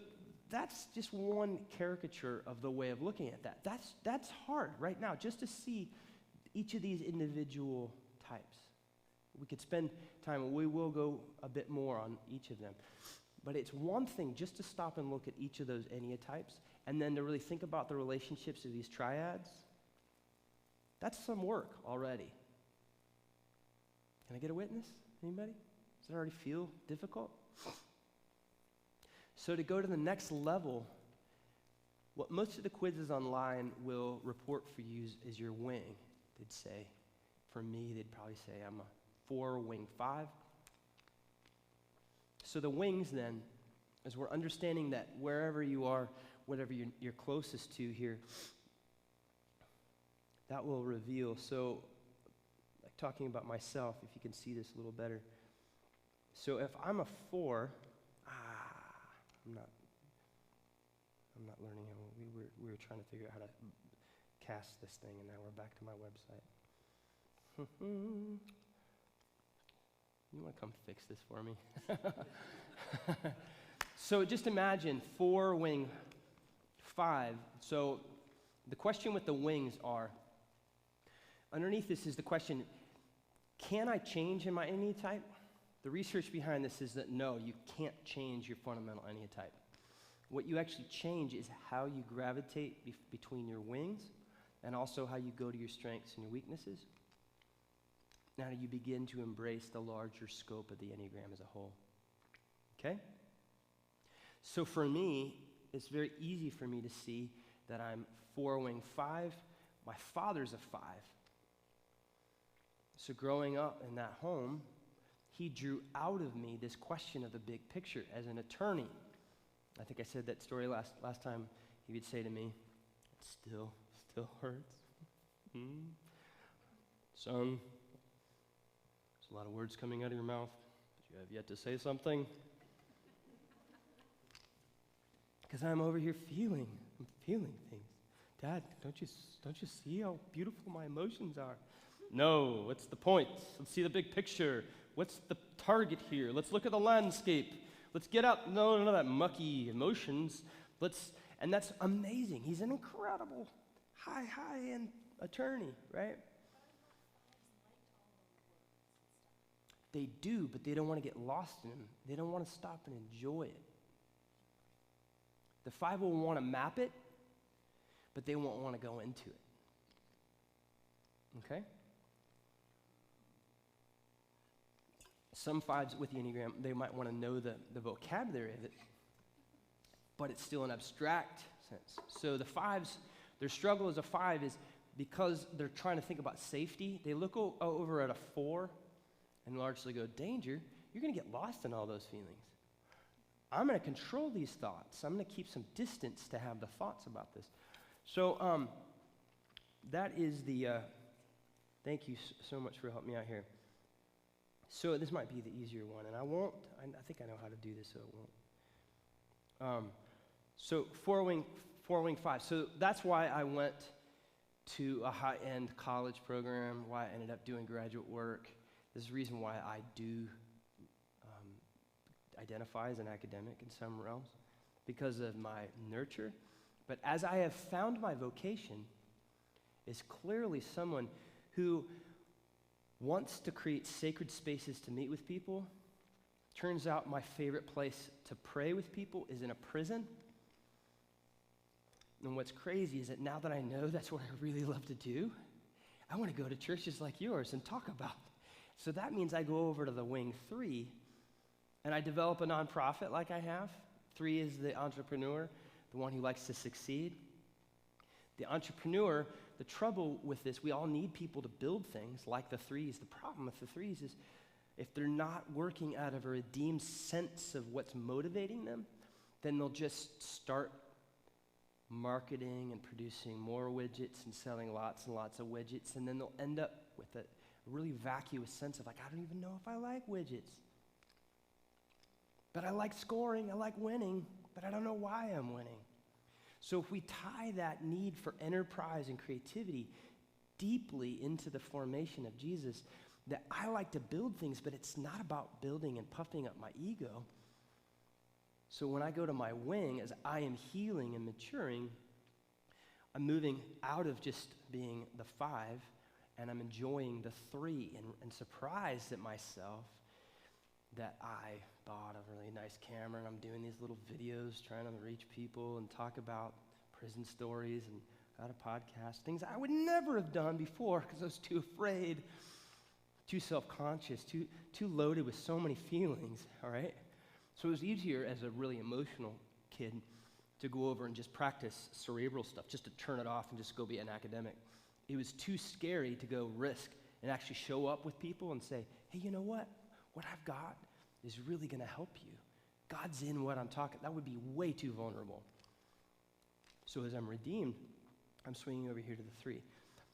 that's just one caricature of the way of looking at that. That's hard right now, just to see each of these individual types. We could spend time, and we will go a bit more on each of them. But it's one thing just to stop and look at each of those Enneatypes, and then to really think about the relationships of these triads. That's some work already. Can I get a witness? Anybody? Does it already feel difficult? So to go to the next level, what most of the quizzes online will report for you is your wing. They'd say, for me, they'd probably say I'm a 4, wing 5. So the wings then, as we're understanding that wherever you are, whatever you're closest to here, that will reveal. So, like talking about myself, if you can see this a little better. So if I'm a 4, I'm not learning how we were trying to figure out how to cast this thing, and now we're back to my website. You want to come fix this for me? So just imagine 4, wing 5. So the question with the wings are, underneath this is the question, can I change in my Enneatype? The research behind this is that no, you can't change your fundamental Enneatype. What you actually change is how you gravitate between your wings and also how you go to your strengths and your weaknesses. Now you begin to embrace the larger scope of the Enneagram as a whole. Okay? So for me, it's very easy for me to see that I'm 4-wing 5. My father's a 5. So growing up in that home, he drew out of me this question of the big picture as an attorney. I think I said that story last time. He would say to me, "It still hurts. Son, there's a lot of words coming out of your mouth, but you have yet to say something." Because I'm over here feeling things. Dad, don't you see how beautiful my emotions are? No, what's the point? Let's see the big picture. What's the target here? Let's look at the landscape. Let's get out. No, none of that mucky emotions. And that's amazing. He's an incredible high-end attorney, right? They do, but they don't want to get lost in him. They don't want to stop and enjoy it. The 5 will want to map it, but they won't want to go into it. Okay? Some 5s with the Enneagram, they might want to know the vocabulary of it, but it's still an abstract sense. So the 5s, their struggle as a 5 is because they're trying to think about safety, they look over at a 4 and largely go, danger, you're going to get lost in all those feelings. I'm going to control these thoughts. I'm going to keep some distance to have the thoughts about this. So that is the, thank you so much for helping me out here. So this might be the easier one, and I think I know how to do this, so it won't. So 4-wing 5. So that's why I went to a high-end college program, why I ended up doing graduate work. This is the reason why I do identify as an academic in some realms, because of my nurture. But as I have found my vocation, is clearly someone who wants to create sacred spaces to meet with people. Turns out my favorite place to pray with people is in a prison. And what's crazy is that now that I know that's what I really love to do, I want to go to churches like yours and talk about it. So that means I go over to the wing 3, and I develop a nonprofit like I have. 3 is the entrepreneur, the one who likes to succeed. The entrepreneur, the trouble with this, we all need people to build things like the 3s. The problem with the 3s is if they're not working out of a redeemed sense of what's motivating them, then they'll just start marketing and producing more widgets and selling lots and lots of widgets, and then they'll end up with a really vacuous sense of like, I don't even know if I like widgets. But I like scoring, I like winning, but I don't know why I'm winning. So if we tie that need for enterprise and creativity deeply into the formation of Jesus, that I like to build things, but it's not about building and puffing up my ego. So when I go to my wing, as I am healing and maturing, I'm moving out of just being the 5, and I'm enjoying the 3 and surprised at myself that I bought a really nice camera and I'm doing these little videos trying to reach people and talk about prison stories and got a podcast, things I would never have done before because I was too afraid, too self-conscious, too loaded with so many feelings, all right? So it was easier as a really emotional kid to go over and just practice cerebral stuff, just to turn it off and just go be an academic. It was too scary to go risk and actually show up with people and say, hey, you know what? What I've got is really going to help you. God's in what I'm talking. That would be way too vulnerable. So as I'm redeemed, I'm swinging over here to the 3.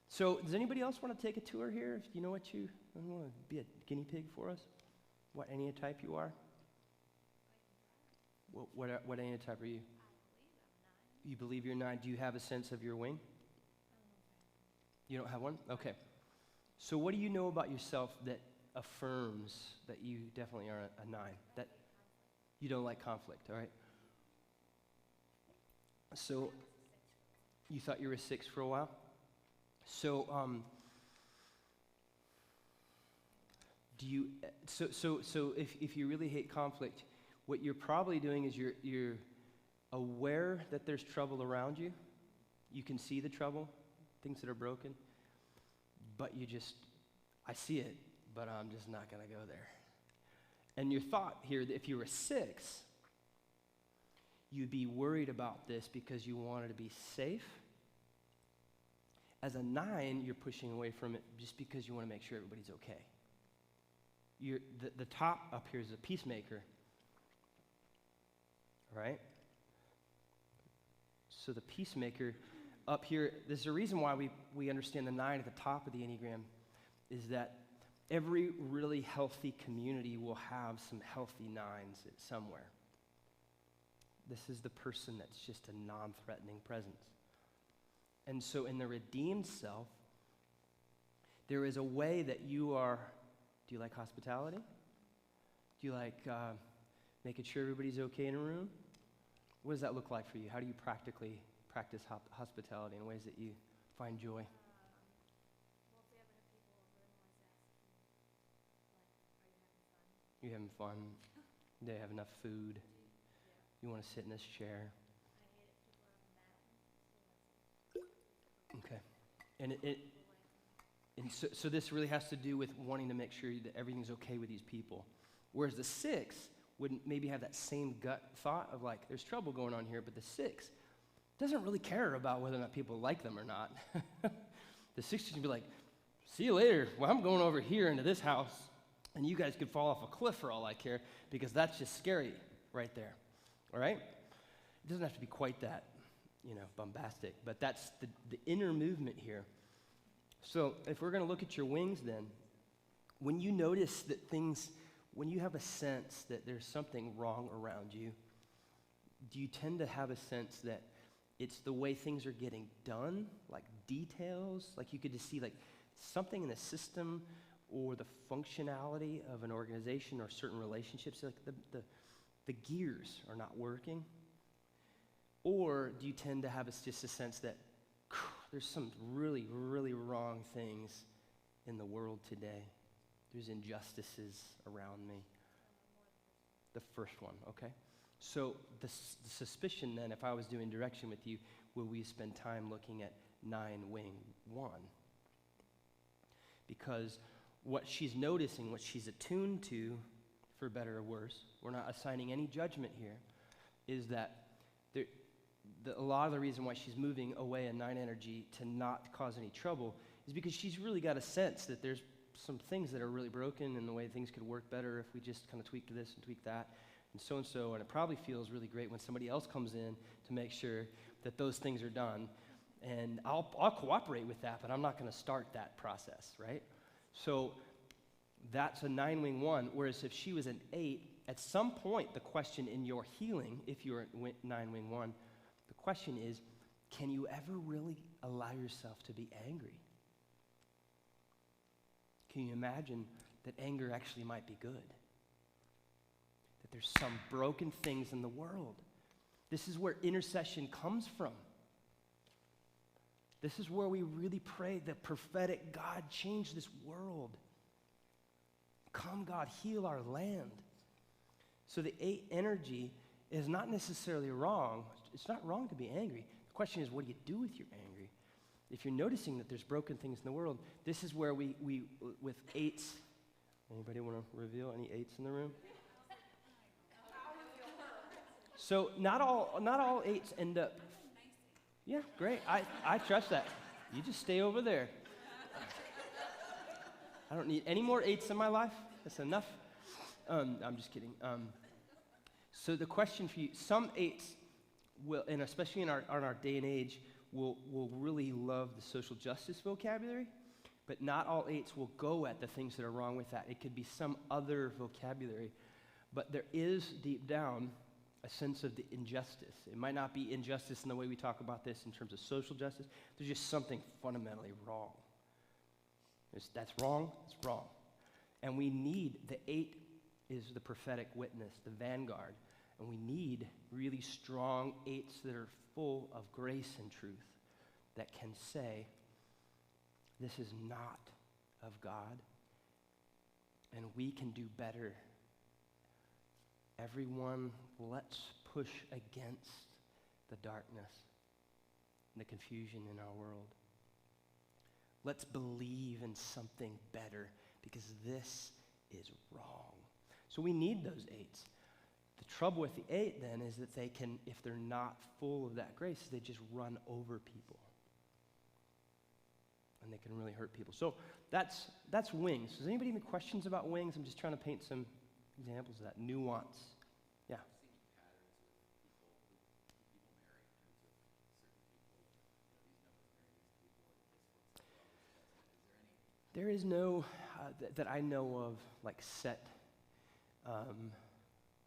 So does anybody else want to take a tour here? If you know what you want to be a guinea pig for us? What Enneatype you are? What Enneatype are you? You believe you're 9. Do you have a sense of your wing? You don't have one? Okay. So what do you know about yourself that affirms that you definitely are a 9? That you don't like conflict, all right? So you thought you were a 6 for a while? So Do you, so if you really hate conflict, what you're probably doing is you're aware that there's trouble around you. You can see the trouble, things that are broken, but I see it, but I'm just not going to go there. And your thought here, that if you were a 6, you'd be worried about this because you wanted to be safe. As a 9, you're pushing away from it just because you want to make sure everybody's okay. The top up here is a peacemaker, right? So the peacemaker up here, there's a reason why we understand the 9 at the top of the Enneagram, is that every really healthy community will have some healthy 9s somewhere. This is the person that's just a non-threatening presence. And so in the redeemed self, there is a way that you are. Do you like hospitality? Do you like making sure everybody's okay in a room? What does that look like for you? How do you practically practice hospitality in ways that you find joy? Well, if they ever have people over and always ask me, like, are you having fun? You having fun? Do they have enough food? Yeah. You want to sit in this chair? I hate it if people are on the mat. Okay. And so this really has to do with wanting to make sure that everything's okay with these people. Whereas the 6 would maybe have that same gut thought of like, there's trouble going on here, but the 6 doesn't really care about whether or not people like them or not. The 6 is going to be like, see you later. Well, I'm going over here into this house, and you guys could fall off a cliff for all I care, because that's just scary right there. All right? It doesn't have to be quite that, bombastic, but that's the inner movement here. So if we're going to look at your wings then, when you notice that when you have a sense that there's something wrong around you, do you tend to have a sense that it's the way things are getting done, like details, like you could just see like something in the system or the functionality of an organization or certain relationships, like the gears are not working? Or do you tend to have just a sense that there's some really, really wrong things in the world today? There's injustices around me. The first one, okay? So the suspicion then, if I was doing direction with you, will we spend time looking at 9 wing 1? Because what she's noticing, what she's attuned to, for better or worse, we're not assigning any judgment here, is that a lot of the reason why she's moving away in 9 energy to not cause any trouble is because she's really got a sense that there's some things that are really broken in the way things could work better if we just kind of tweak this and tweak that and so, and it probably feels really great when somebody else comes in to make sure that those things are done, and I'll cooperate with that, but I'm not going to start that process, right? So that's a 9 wing 1, whereas if she was an 8, at some point the question in your healing, if you're at 9 wing 1, the question is, can you ever really allow yourself to be angry? Can you imagine that anger actually might be good? That there's some broken things in the world. This is where intercession comes from. This is where we really pray that prophetic God change this world. Come, God, heal our land. So the 8 energy is not necessarily wrong. It's not wrong to be angry. The question is, what do you do with your anger? If you're noticing that there's broken things in the world, this is where we with 8s, anybody want to reveal any 8s in the room? So not all 8s end up, yeah, great. I trust that. You just stay over there. I don't need any more 8s in my life. That's enough. I'm just kidding. So the question for you, some 8s will, and especially in our day and age, will really love the social justice vocabulary, but not all 8s will go at the things that are wrong with that. It could be some other vocabulary, but there is deep down a sense of the injustice. It might not be injustice in the way we talk about this in terms of social justice. There's just something fundamentally wrong. That's wrong, it's wrong. And we need, the 8 is the prophetic witness, the vanguard, and we need really strong 8s that are full of grace and truth that can say, this is not of God. and we can do better. Everyone, let's push against the darkness and the confusion in our world. Let's believe in something better because this is wrong. So we need those 8s. The trouble with the 8 then is that they can, if they're not full of that grace, they just run over people. And they can really hurt people. So that's wings. Does anybody have any questions about wings? I'm just trying to paint some examples of that. Nuance. Yeah. There is no, that I know of, like set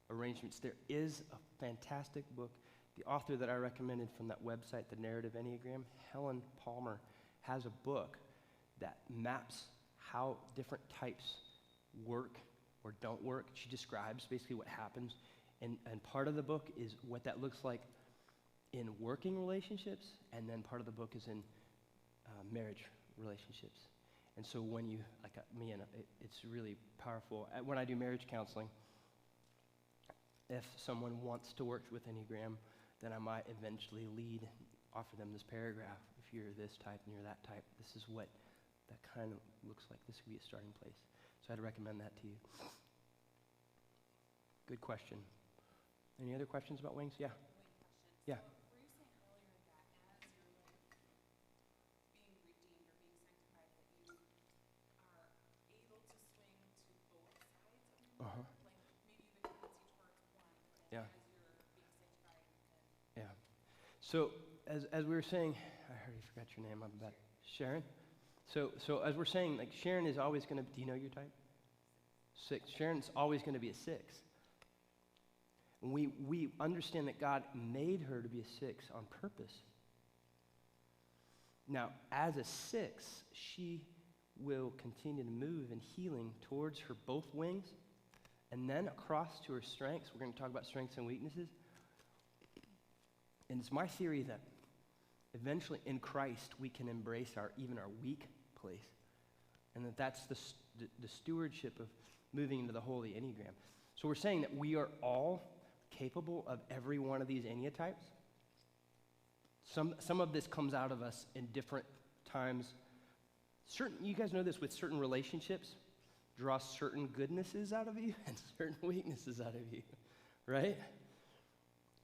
arrangements. There is a fantastic book. The author that I recommended from that website, The Narrative Enneagram, Helen Palmer, has a book that maps how different types work or don't work. She describes basically what happens. And part of the book is what that looks like in working relationships, and then part of the book is in marriage relationships. And so when you, like me, and it's really powerful. When I do marriage counseling, if someone wants to work with Enneagram, then I might eventually offer them this paragraph. If you're this type and you're that type, this is what that kind of looks like. This could be a starting place. So I'd recommend that to you. Good question. Any other questions about wings? Yeah. Yeah. Were you saying earlier that as you're being redeemed or being sanctified, that you are able to swing to both sides of your Uh-huh. Like maybe you have a tendency towards one, but then Yeah. as you're being sanctified, then Yeah. So as we were saying, I already forgot your name. I'm about Sharon. So as we're saying, like Sharon is always going to. Do you know your type? 6. Sharon's always going to be a 6. We understand that God made her to be a 6 on purpose. Now, as a 6, she will continue to move in healing towards her both wings, and then across to her strengths. We're going to talk about strengths and weaknesses. And it's my theory that eventually in Christ we can embrace even our weak place, and that's the stewardship of moving into the Holy Enneagram. So we're saying that we are all capable of every one of these Enneatypes. Some of this comes out of us in different times. You guys know this with certain relationships, draw certain goodnesses out of you and certain weaknesses out of you, right?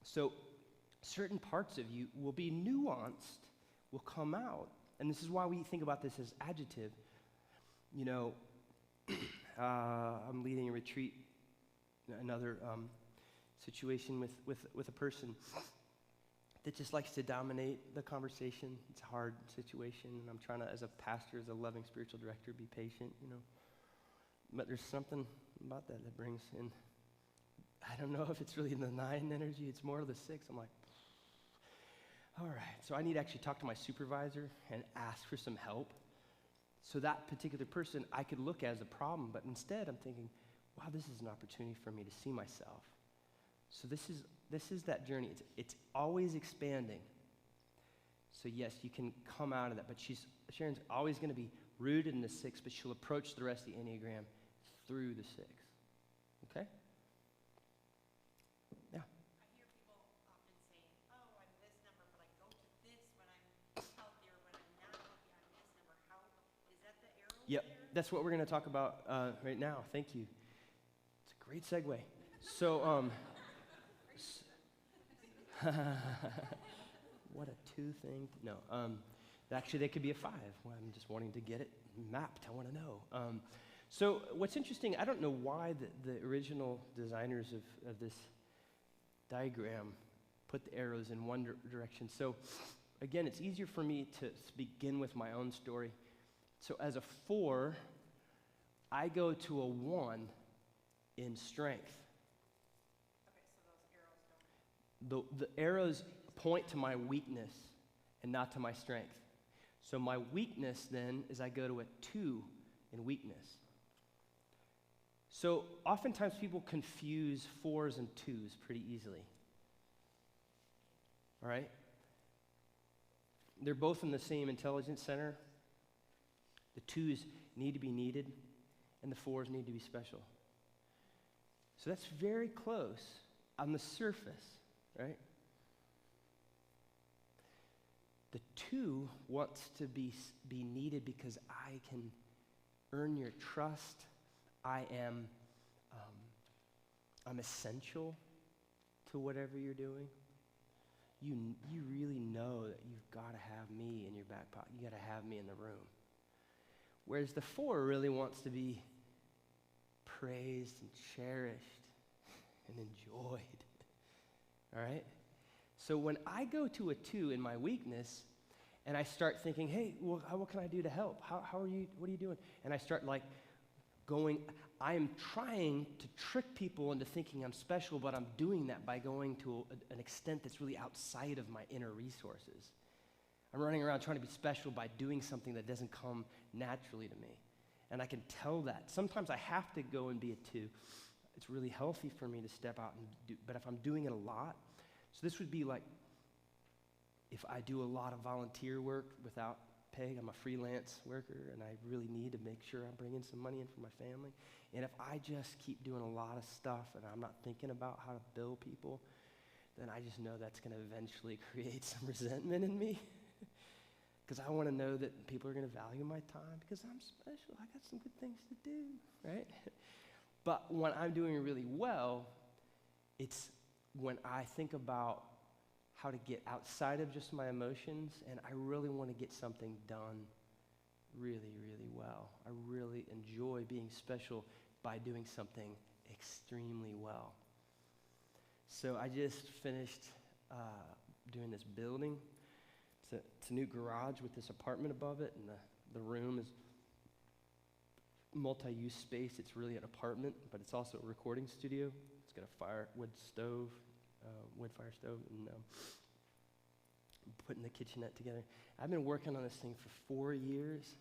So certain parts of you will be nuanced, will come out. And this is why we think about this as adjective. You know, I'm leading a retreat, another situation with a person that just likes to dominate the conversation. It's a hard situation, and I'm trying to, as a pastor, as a loving spiritual director, be patient, you know. But there's something about that brings in, I don't know if it's really in the 9 energy, it's more of the 6. I'm like, all right. So I need to actually talk to my supervisor and ask for some help. So that particular person I could look at as a problem, but instead I'm thinking, wow, this is an opportunity for me to see myself. So this is that journey. It's always expanding. So yes, you can come out of that, but Sharon's always going to be rooted in the 6, but she'll approach the rest of the Enneagram through the 6. Okay? Yeah. I hear people often saying, oh, I'm this number, but I go to this when I'm healthier. When I'm not healthy, I'm this number. How is that the arrow Yep, there? that's what we're going to talk about right now. Thank you. It's a great segue. So, what a 2 thing. No, actually, they could be a 5. Well, I'm just wanting to get it mapped. I want to know. So what's interesting, I don't know why the original designers of this diagram put the arrows in one direction. So again, it's easier for me to begin with my own story. So as a 4, I go to a 1 in strength. Okay, so those arrows don't. The arrows point to my weakness and not to my strength. So my weakness then is I go to a 2 in weakness. So oftentimes people confuse 4s and 2s pretty easily. All right? They're both in the same intelligence center. The 2s need to be needed, and the 4s need to be special. So that's very close on the surface, right? The 2 wants to be needed because I can earn your trust. I'm essential to whatever you're doing. You really know that you've got to have me in your back pocket. You got to have me in the room. Whereas the 4 really wants to be praised and cherished and enjoyed. All right? So when I go to a 2 in my weakness and I start thinking, hey, well, what can I do to help? How are you, what are you doing? And I start like going, I am trying to trick people into thinking I'm special, but I'm doing that by going to an extent that's really outside of my inner resources. I'm running around trying to be special by doing something that doesn't come naturally to me. And I can tell that. Sometimes I have to go and be a 2. It's really healthy for me to step out and do, but if I'm doing it a lot, so this would be like if I do a lot of volunteer work without pay. I'm a freelance worker, and I really need to make sure I'm bringing some money in for my family. And if I just keep doing a lot of stuff and I'm not thinking about how to bill people, then I just know that's going to eventually create some resentment in me. Because I want to know that people are going to value my time because I'm special. I got some good things to do, right? But when I'm doing really well, it's when I think about how to get outside of just my emotions, and I really want to get something done really, really well. I really enjoy being special by doing something extremely well. So I just finished doing this building. It's a new garage with this apartment above it, and the room is multi-use space. It's really an apartment, but it's also a recording studio. It's got a wood fire stove, and putting the kitchenette together. I've been working on this thing for 4 years.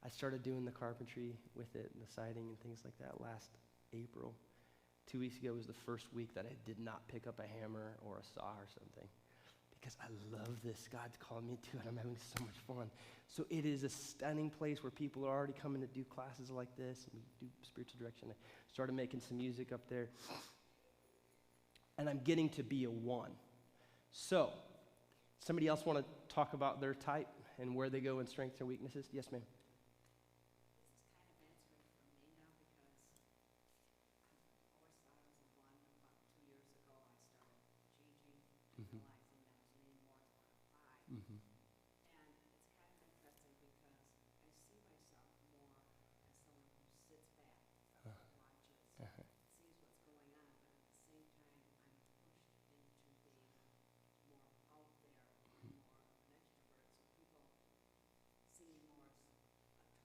I started doing the carpentry with it and the siding and things like that last April. 2 weeks ago was the first week that I did not pick up a hammer or a saw or something because I love this. God's called me to it. I'm having so much fun. So it is a stunning place where people are already coming to do classes like this and do spiritual direction. I started making some music up there. And I'm getting to be a 1. So, somebody else want to talk about their type and where they go in strengths and weaknesses? Yes, ma'am. This is kind of answering for me now because I've always thought I was a 1. About 2 years ago, I started changing, realizing that I was leaning more toward a 5. Mm-hmm. And it's kind of interesting because I see myself more as someone who sits back, watches, sees what's going on, but at the same time, I'm pushed into being more out there and more of an extrovert. So people see me more as a talker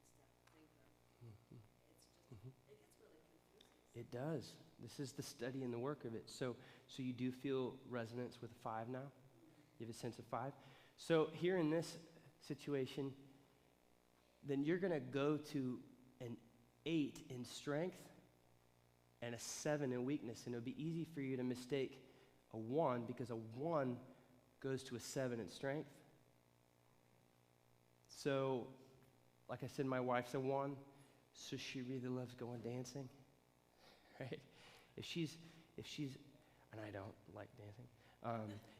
instead of thinker. It's just, it gets really confusing. It does. This is the study and the work of it. So you do feel resonance with a 5 now? You have a sense of 5? So here in this situation, then you're going to go to an 8 in strength and a 7 in weakness. And it would be easy for you to mistake a 1 because a 1 goes to a 7 in strength. So, like I said, my wife's a 1, so she really loves going dancing, right? If she's, and I don't like dancing,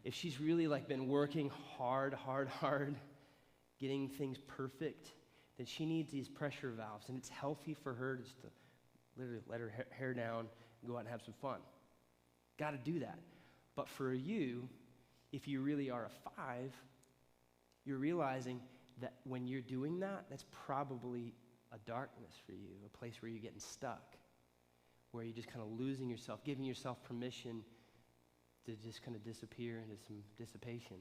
if she's really like been working hard, getting things perfect, then she needs these pressure valves, and it's healthy for her just to literally let her hair down and go out and have some fun. Got to do that. But for you, if you really are a 5, you're realizing that when you're doing that, that's probably a darkness for you, a place where you're getting stuck, where you're just kind of losing yourself, giving yourself permission to just kind of disappear into some dissipation.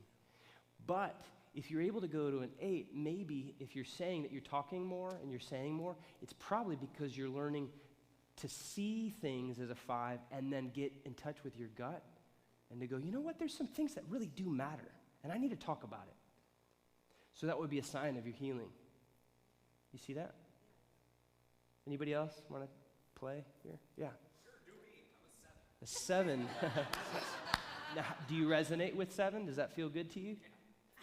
But if you're able to go to an 8, maybe if you're saying that you're talking more and you're saying more, it's probably because you're learning to see things as a 5 and then get in touch with your gut and to go, you know what, there's some things that really do matter, and I need to talk about it. So that would be a sign of your healing. You see that? Anybody else want to play here? Yeah. Sure, do me. I'm a 7. A 7. Now, do you resonate with 7? Does that feel good to you?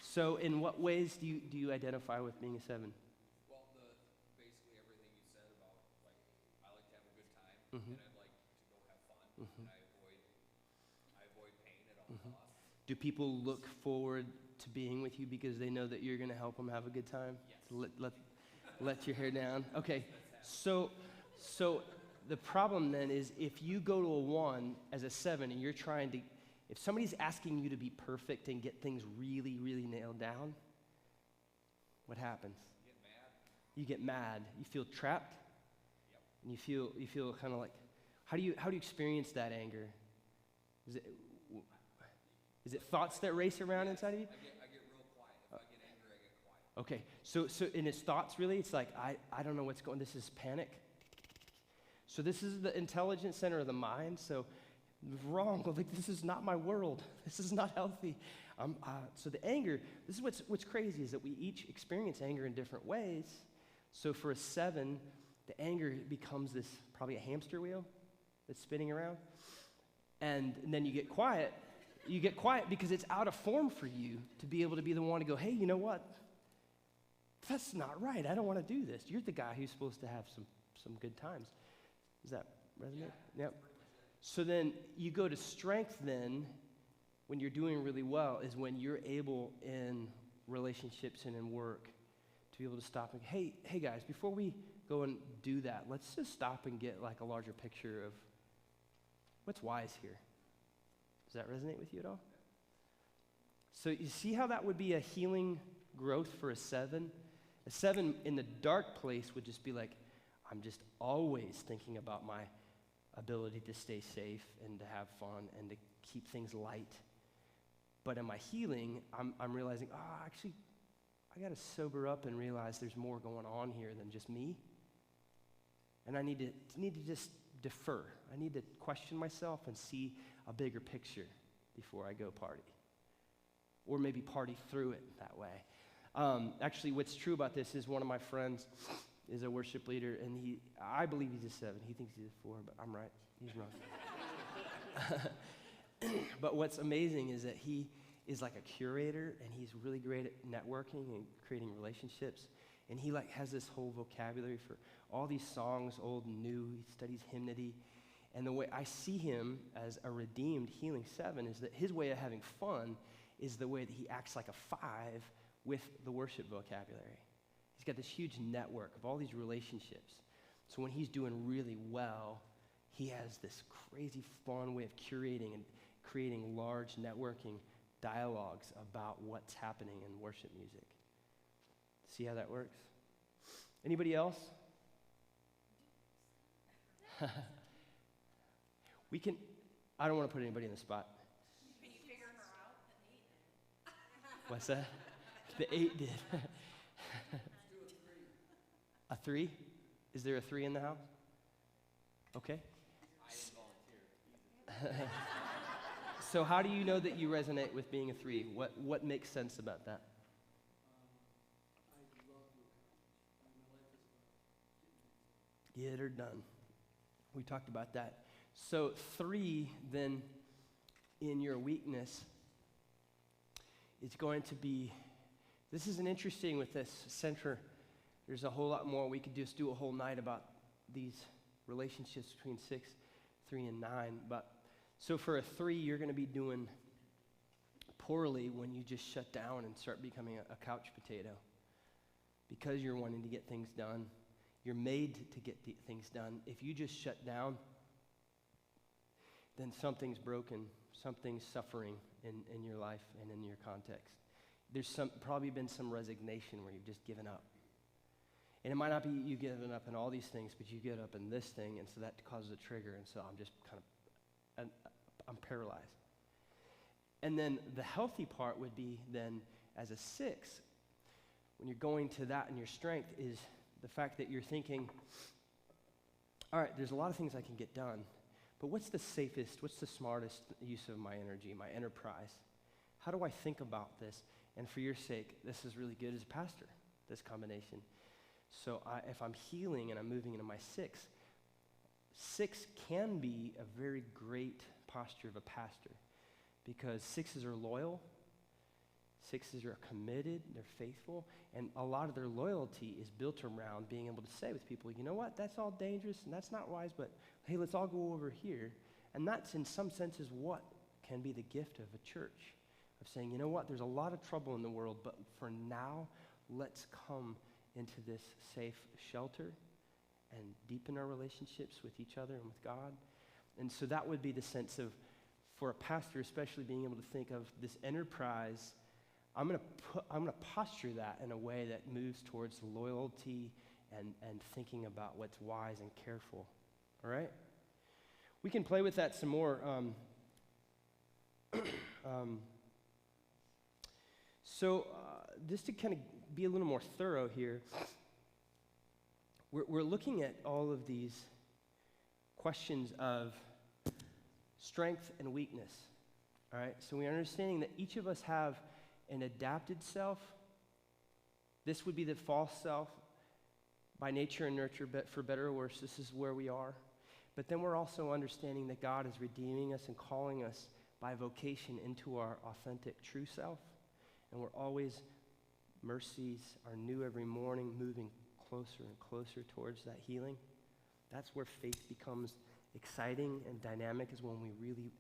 So in what ways do you identify with being a 7? Well, basically everything Mhm. and I like to go have fun, Mhm. and I avoid pain at all Mhm. costs. Do people look forward to being with you because they know that you're going to help them have a good time? Yes. To let your hair down? Okay. So the problem then is if you go to a 1 as a 7 and you're trying to, if somebody's asking you to be perfect and get things really, really nailed down, what happens? Get mad. You get mad. You feel trapped. Yep. And you feel kind of like, how do you experience that anger? Is it thoughts that race around inside of you? I get real quiet. If I get angry, I get quiet. Okay, so in its thoughts, really, it's like, I don't know what's going, this is panic. So this is the intelligence center of the mind, so wrong, like this is not my world. This is not healthy. So the anger, this is what's crazy is that we each experience anger in different ways. So for a 7, the anger becomes this, probably a hamster wheel that's spinning around. And then you get quiet. You get quiet because it's out of form for you to be able to be the one to go, hey, you know what? That's not right. I don't want to do this. You're the guy who's supposed to have some good times. Does that resonate? Yeah. Yep. So then you go to strength then, when you're doing really well, is when you're able in relationships and in work to be able to stop and, hey guys, before we go and do that, let's just stop and get like a larger picture of what's wise here. Does that resonate with you at all? So you see how that would be a healing growth for a 7? A 7 in the dark place would just be like, I'm just always thinking about my ability to stay safe and to have fun and to keep things light. But in my healing, I'm realizing, actually, I got to sober up and realize there's more going on here than just me. And I need to just defer. I need to question myself and see a bigger picture before I go party. Or maybe party through it that way. Actually, what's true about this is one of my friends is a worship leader, and I believe he's a 7. He thinks he's a 4, but I'm right. He's wrong. But what's amazing is that he is like a curator, and he's really great at networking and creating relationships. And he like has this whole vocabulary for all these songs, old and new. He studies hymnody. And the way I see him as a redeemed, healing 7 is that his way of having fun is the way that he acts like a 5 with the worship vocabulary. He's got this huge network of all these relationships. So when he's doing really well, he has this crazy fun way of curating and creating large networking dialogues about what's happening in worship music. See how that works? Anybody else? I don't want to put anybody in the spot. Can you figure her out? What's that? The 8 did. A 3? Is there a 3 in the house? Okay. I didn't volunteer. So how do you know that you resonate with being a 3? What makes sense about that? I love new challenges. My life is about getting things done. Get her done. We talked about that. So 3, then, in your weakness, it's going to be, this is an interesting with this center. There's a whole lot more. We could just do a whole night about these relationships between 6, 3, and 9. But so for a 3, you're going to be doing poorly when you just shut down and start becoming a couch potato because you're wanting to get things done. You're made to get things done. If you just shut down, then something's broken, something's suffering in your life and in your context. There's probably been some resignation where you've just given up. And it might not be you giving up in all these things, but you get up in this thing, and so that causes a trigger, and so I'm just I'm paralyzed. And then the healthy part would be then as a 6, when you're going to that in your strength, is the fact that you're thinking, all right, there's a lot of things I can get done, but what's the safest, what's the smartest use of my energy, my enterprise? How do I think about this? And for your sake, this is really good as a pastor, this combination. So if I'm healing and I'm moving into my 6 can be a very great posture of a pastor because 6s are loyal, Sixes are committed, they're faithful, and a lot of their loyalty is built around being able to say with people, you know what, that's all dangerous and that's not wise, but hey, let's all go over here. And that's in some senses what can be the gift of a church, of saying, you know what, there's a lot of trouble in the world, but for now, let's come into this safe shelter and deepen our relationships with each other and with God. And so that would be the sense of, for a pastor especially, being able to think of this enterprise. I'm going to posture that in a way that moves towards loyalty and thinking about what's wise and careful. All right? We can play with that some more. Just to kind of be a little more thorough here, we're looking at all of these questions of strength and weakness. All right? So we're understanding that each of us have an adapted self. This would be the false self by nature and nurture, but for better or worse, this is where we are. But then we're also understanding that God is redeeming us and calling us by vocation into our authentic true self. And we're always, mercies are new every morning, moving closer and closer towards that healing. That's where faith becomes exciting and dynamic, is when we really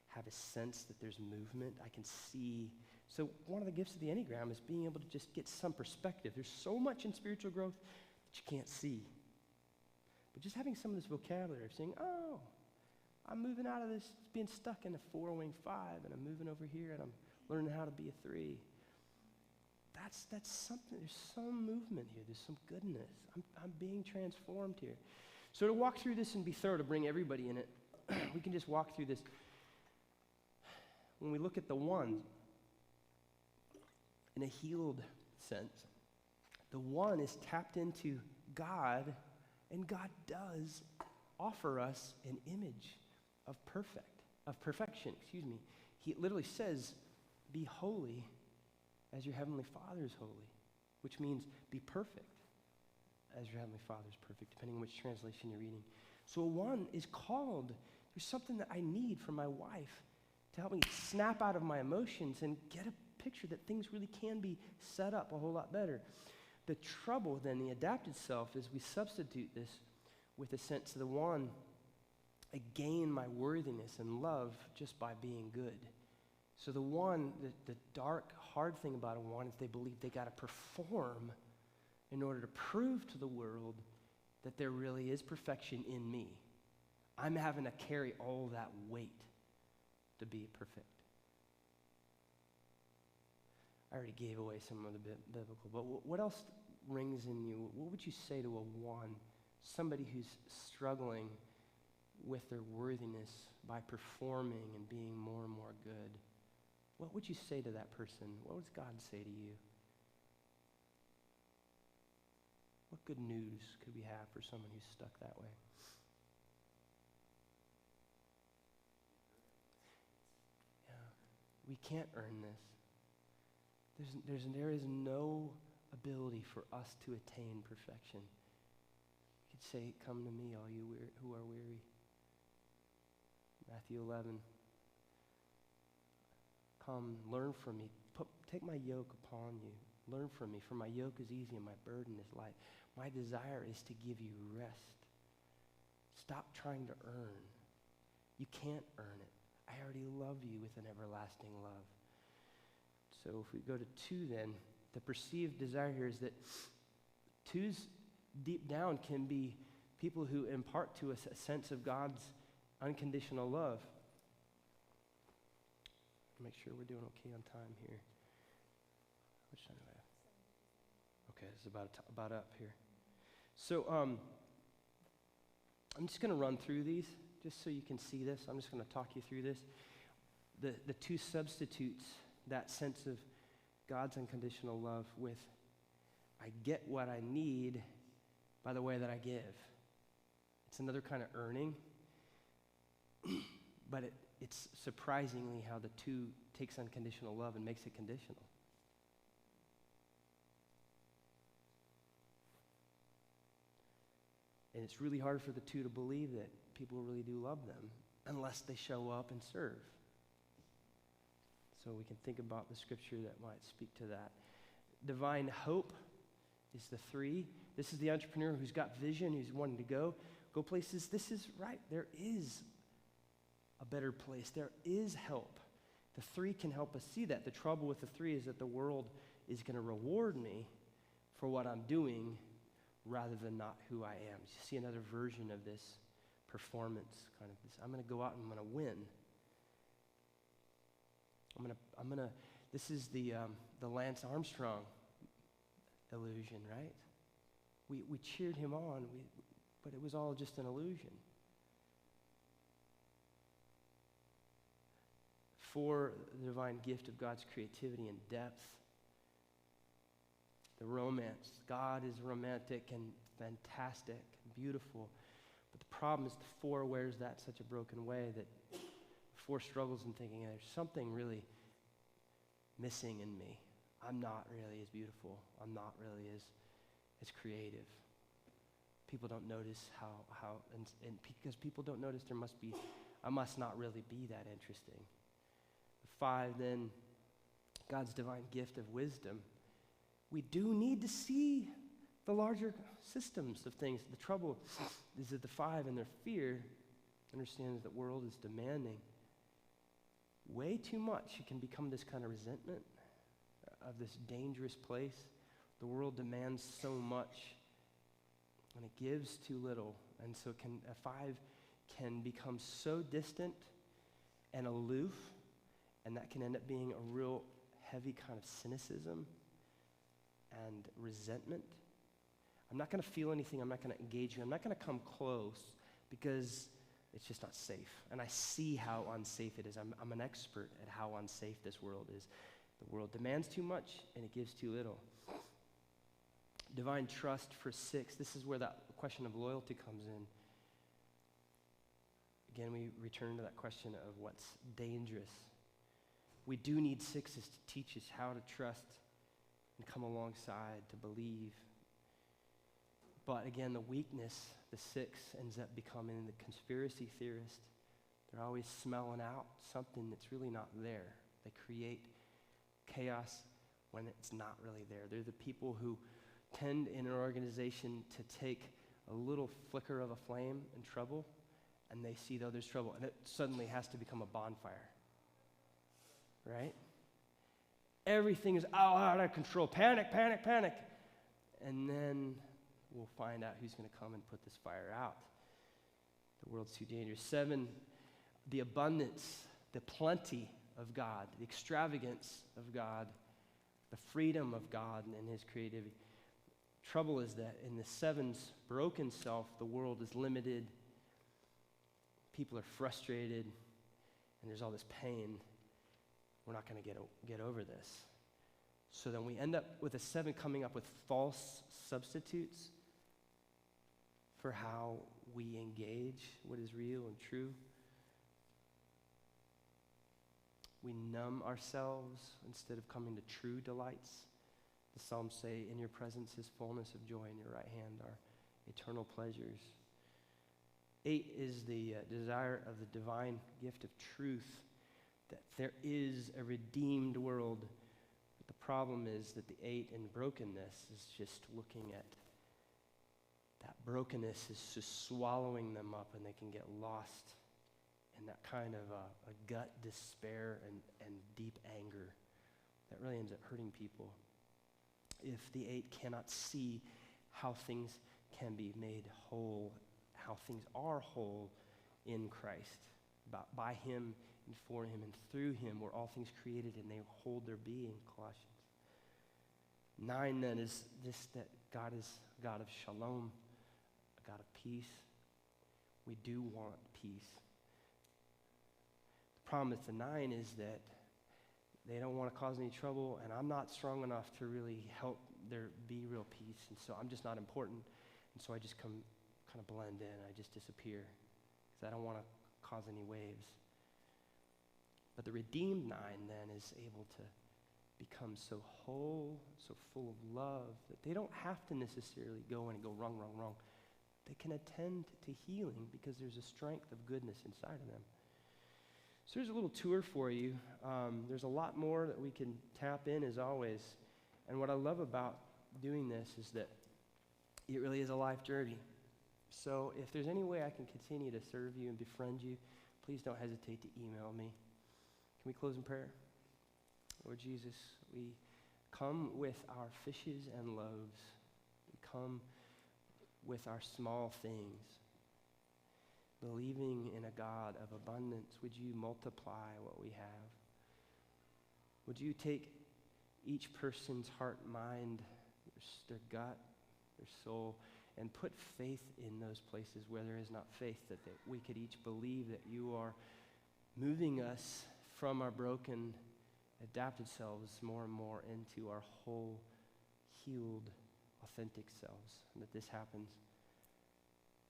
have a sense that there's movement. I can see. So one of the gifts of the Enneagram is being able to just get some perspective. There's so much in spiritual growth that you can't see. But just having some of this vocabulary of saying, oh, I'm moving out of this being stuck in a 4-wing 5, and I'm moving over here, and I'm learning how to be a 3. That's something. There's some movement here. There's some goodness. I'm being transformed here. So to walk through this and be thorough, to bring everybody in it, we can just walk through this. When we look at the one, in a healed sense, the one is tapped into God, and God does offer us an image of perfection. He literally says, be holy as your heavenly Father is holy, which means be perfect as your heavenly Father is perfect, depending on which translation you're reading. So one is called, there's something that I need from my wife to help me snap out of my emotions and get a picture that things really can be set up a whole lot better. The trouble then, the adapted self, is we substitute this with a sense of the one, I gain my worthiness and love just by being good. So the one, the dark, hard thing about a one is they believe they got to perform in order to prove to the world that there really is perfection in me. I'm having to carry all that weight to be perfect. I already gave away some of the biblical, but what else rings in you? What would you say to a one, somebody who's struggling with their worthiness by performing and being more and more good? What would you say to that person? What does God say to you? What good news could we have for someone who's stuck that way? Yeah, we can't earn this. There is no ability for us to attain perfection. You could say, come to me, all you who are weary. Matthew 11. Come, learn from me. Take my yoke upon you. Learn from me, for my yoke is easy and my burden is light. My desire is to give you rest. Stop trying to earn. You can't earn it. I already love you with an everlasting love. So if we go to 2 then, the perceived desire here is that 2s deep down can be people who impart to us a sense of God's unconditional love. Make sure we're doing okay on time here. Which time do I have? Okay, this is about up here. So I'm just going to run through these just so you can see this. I'm just going to talk you through this. The 2 substitutes that sense of God's unconditional love with, I get what I need by the way that I give. It's another kind of earning, but it's surprisingly how the 2 takes unconditional love and makes it conditional. And it's really hard for the 2 to believe that people really do love them unless they show up and serve. So we can think about the scripture that might speak to that. Divine hope is the 3. This is the entrepreneur who's got vision, who's wanting to go places. This is right. There is a better place. There is help. The 3 can help us see that. The trouble with the 3 is that the world is going to reward me for what I'm doing rather than not who I am. You see another version of this performance, kind of this. I'm going to go out and I'm going to win. This is the Lance Armstrong illusion, right? We cheered him on, but it was all just an illusion. 4, the divine gift of God's creativity and depth. The romance. God is romantic and fantastic and beautiful. But the problem is the 4 wears that in such a broken way that 4 struggles in thinking there's something really missing in me. I'm not really as beautiful. I'm not really as creative. People don't notice how and because people don't notice I must not really be that interesting. 5, then, God's divine gift of wisdom. We do need to see the larger systems of things. The trouble is that the 5 in their fear understands that the world is demanding way too much. It can become this kind of resentment of this dangerous place. The world demands so much, and it gives too little. And so a 5 can become so distant and aloof, and that can end up being a real heavy kind of cynicism and resentment. I'm not going to feel anything. I'm not going to engage you. I'm not going to come close because it's just not safe. And I see how unsafe it is. I'm an expert at how unsafe this world is. The world demands too much, and it gives too little. Divine trust for 6. This is where that question of loyalty comes in. Again, we return to that question of what's dangerous. We do need 6s to teach us how to trust and come alongside, to believe. But again, the weakness, the 6, ends up becoming the conspiracy theorist. They're always smelling out something that's really not there. They create chaos when it's not really there. They're the people who tend in an organization to take a little flicker of a flame in trouble, and they see there's trouble, and it suddenly has to become a bonfire. Right? Everything is out of control. Panic, panic, panic. And then we'll find out who's going to come and put this fire out. The world's too dangerous. 7, the abundance, the plenty of God, the extravagance of God, the freedom of God and His creativity. Trouble is that in the 7's broken self, the world is limited. People are frustrated, and there's all this pain. We're not going to get over this. So then we end up with a 7 coming up with false substitutes for how we engage what is real and true. We numb ourselves instead of coming to true delights. The Psalms say, in your presence is fullness of joy, in your right hand are eternal pleasures. 8 is the desire of the divine gift of truth, that there is a redeemed world. But the problem is that the 8 in brokenness is just looking at that brokenness is just swallowing them up, and they can get lost in that kind of a gut despair and deep anger that really ends up hurting people. If the 8 cannot see how things can be made whole, how things are whole in Christ, by Him and for Him and through Him, where all things created and they hold their being, Colossians. 9 then is this, that God is a God of shalom, a God of peace. We do want peace. The problem with the 9 is that they don't want to cause any trouble, and I'm not strong enough to really help there be real peace, and so I'm just not important, and so I just kind of blend in. I just disappear because I don't want to cause any waves. But the redeemed 9 then is able to become so whole, so full of love, that they don't have to necessarily go in and go wrong, wrong, wrong. They can attend to healing because there's a strength of goodness inside of them. So there's a little tour for you. There's a lot more that we can tap in as always. And what I love about doing this is that it really is a life journey. So if there's any way I can continue to serve you and befriend you, please don't hesitate to email me. Can we close in prayer? Lord Jesus, we come with our fishes and loaves. We come with our small things, believing in a God of abundance. Would you multiply what we have? Would you take each person's heart, mind, their gut, their soul, and put faith in those places where there is not faith, that we could each believe that you are moving us from our broken, adapted selves more and more into our whole, healed, authentic selves, and that this happens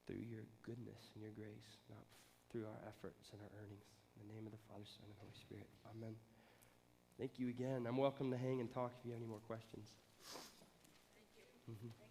through your goodness and your grace, not through our efforts and our earnings. In the name of the Father, Son, and Holy Spirit. Amen. Thank you again. I'm welcome to hang and talk if you have any more questions. Thank you. Mm-hmm.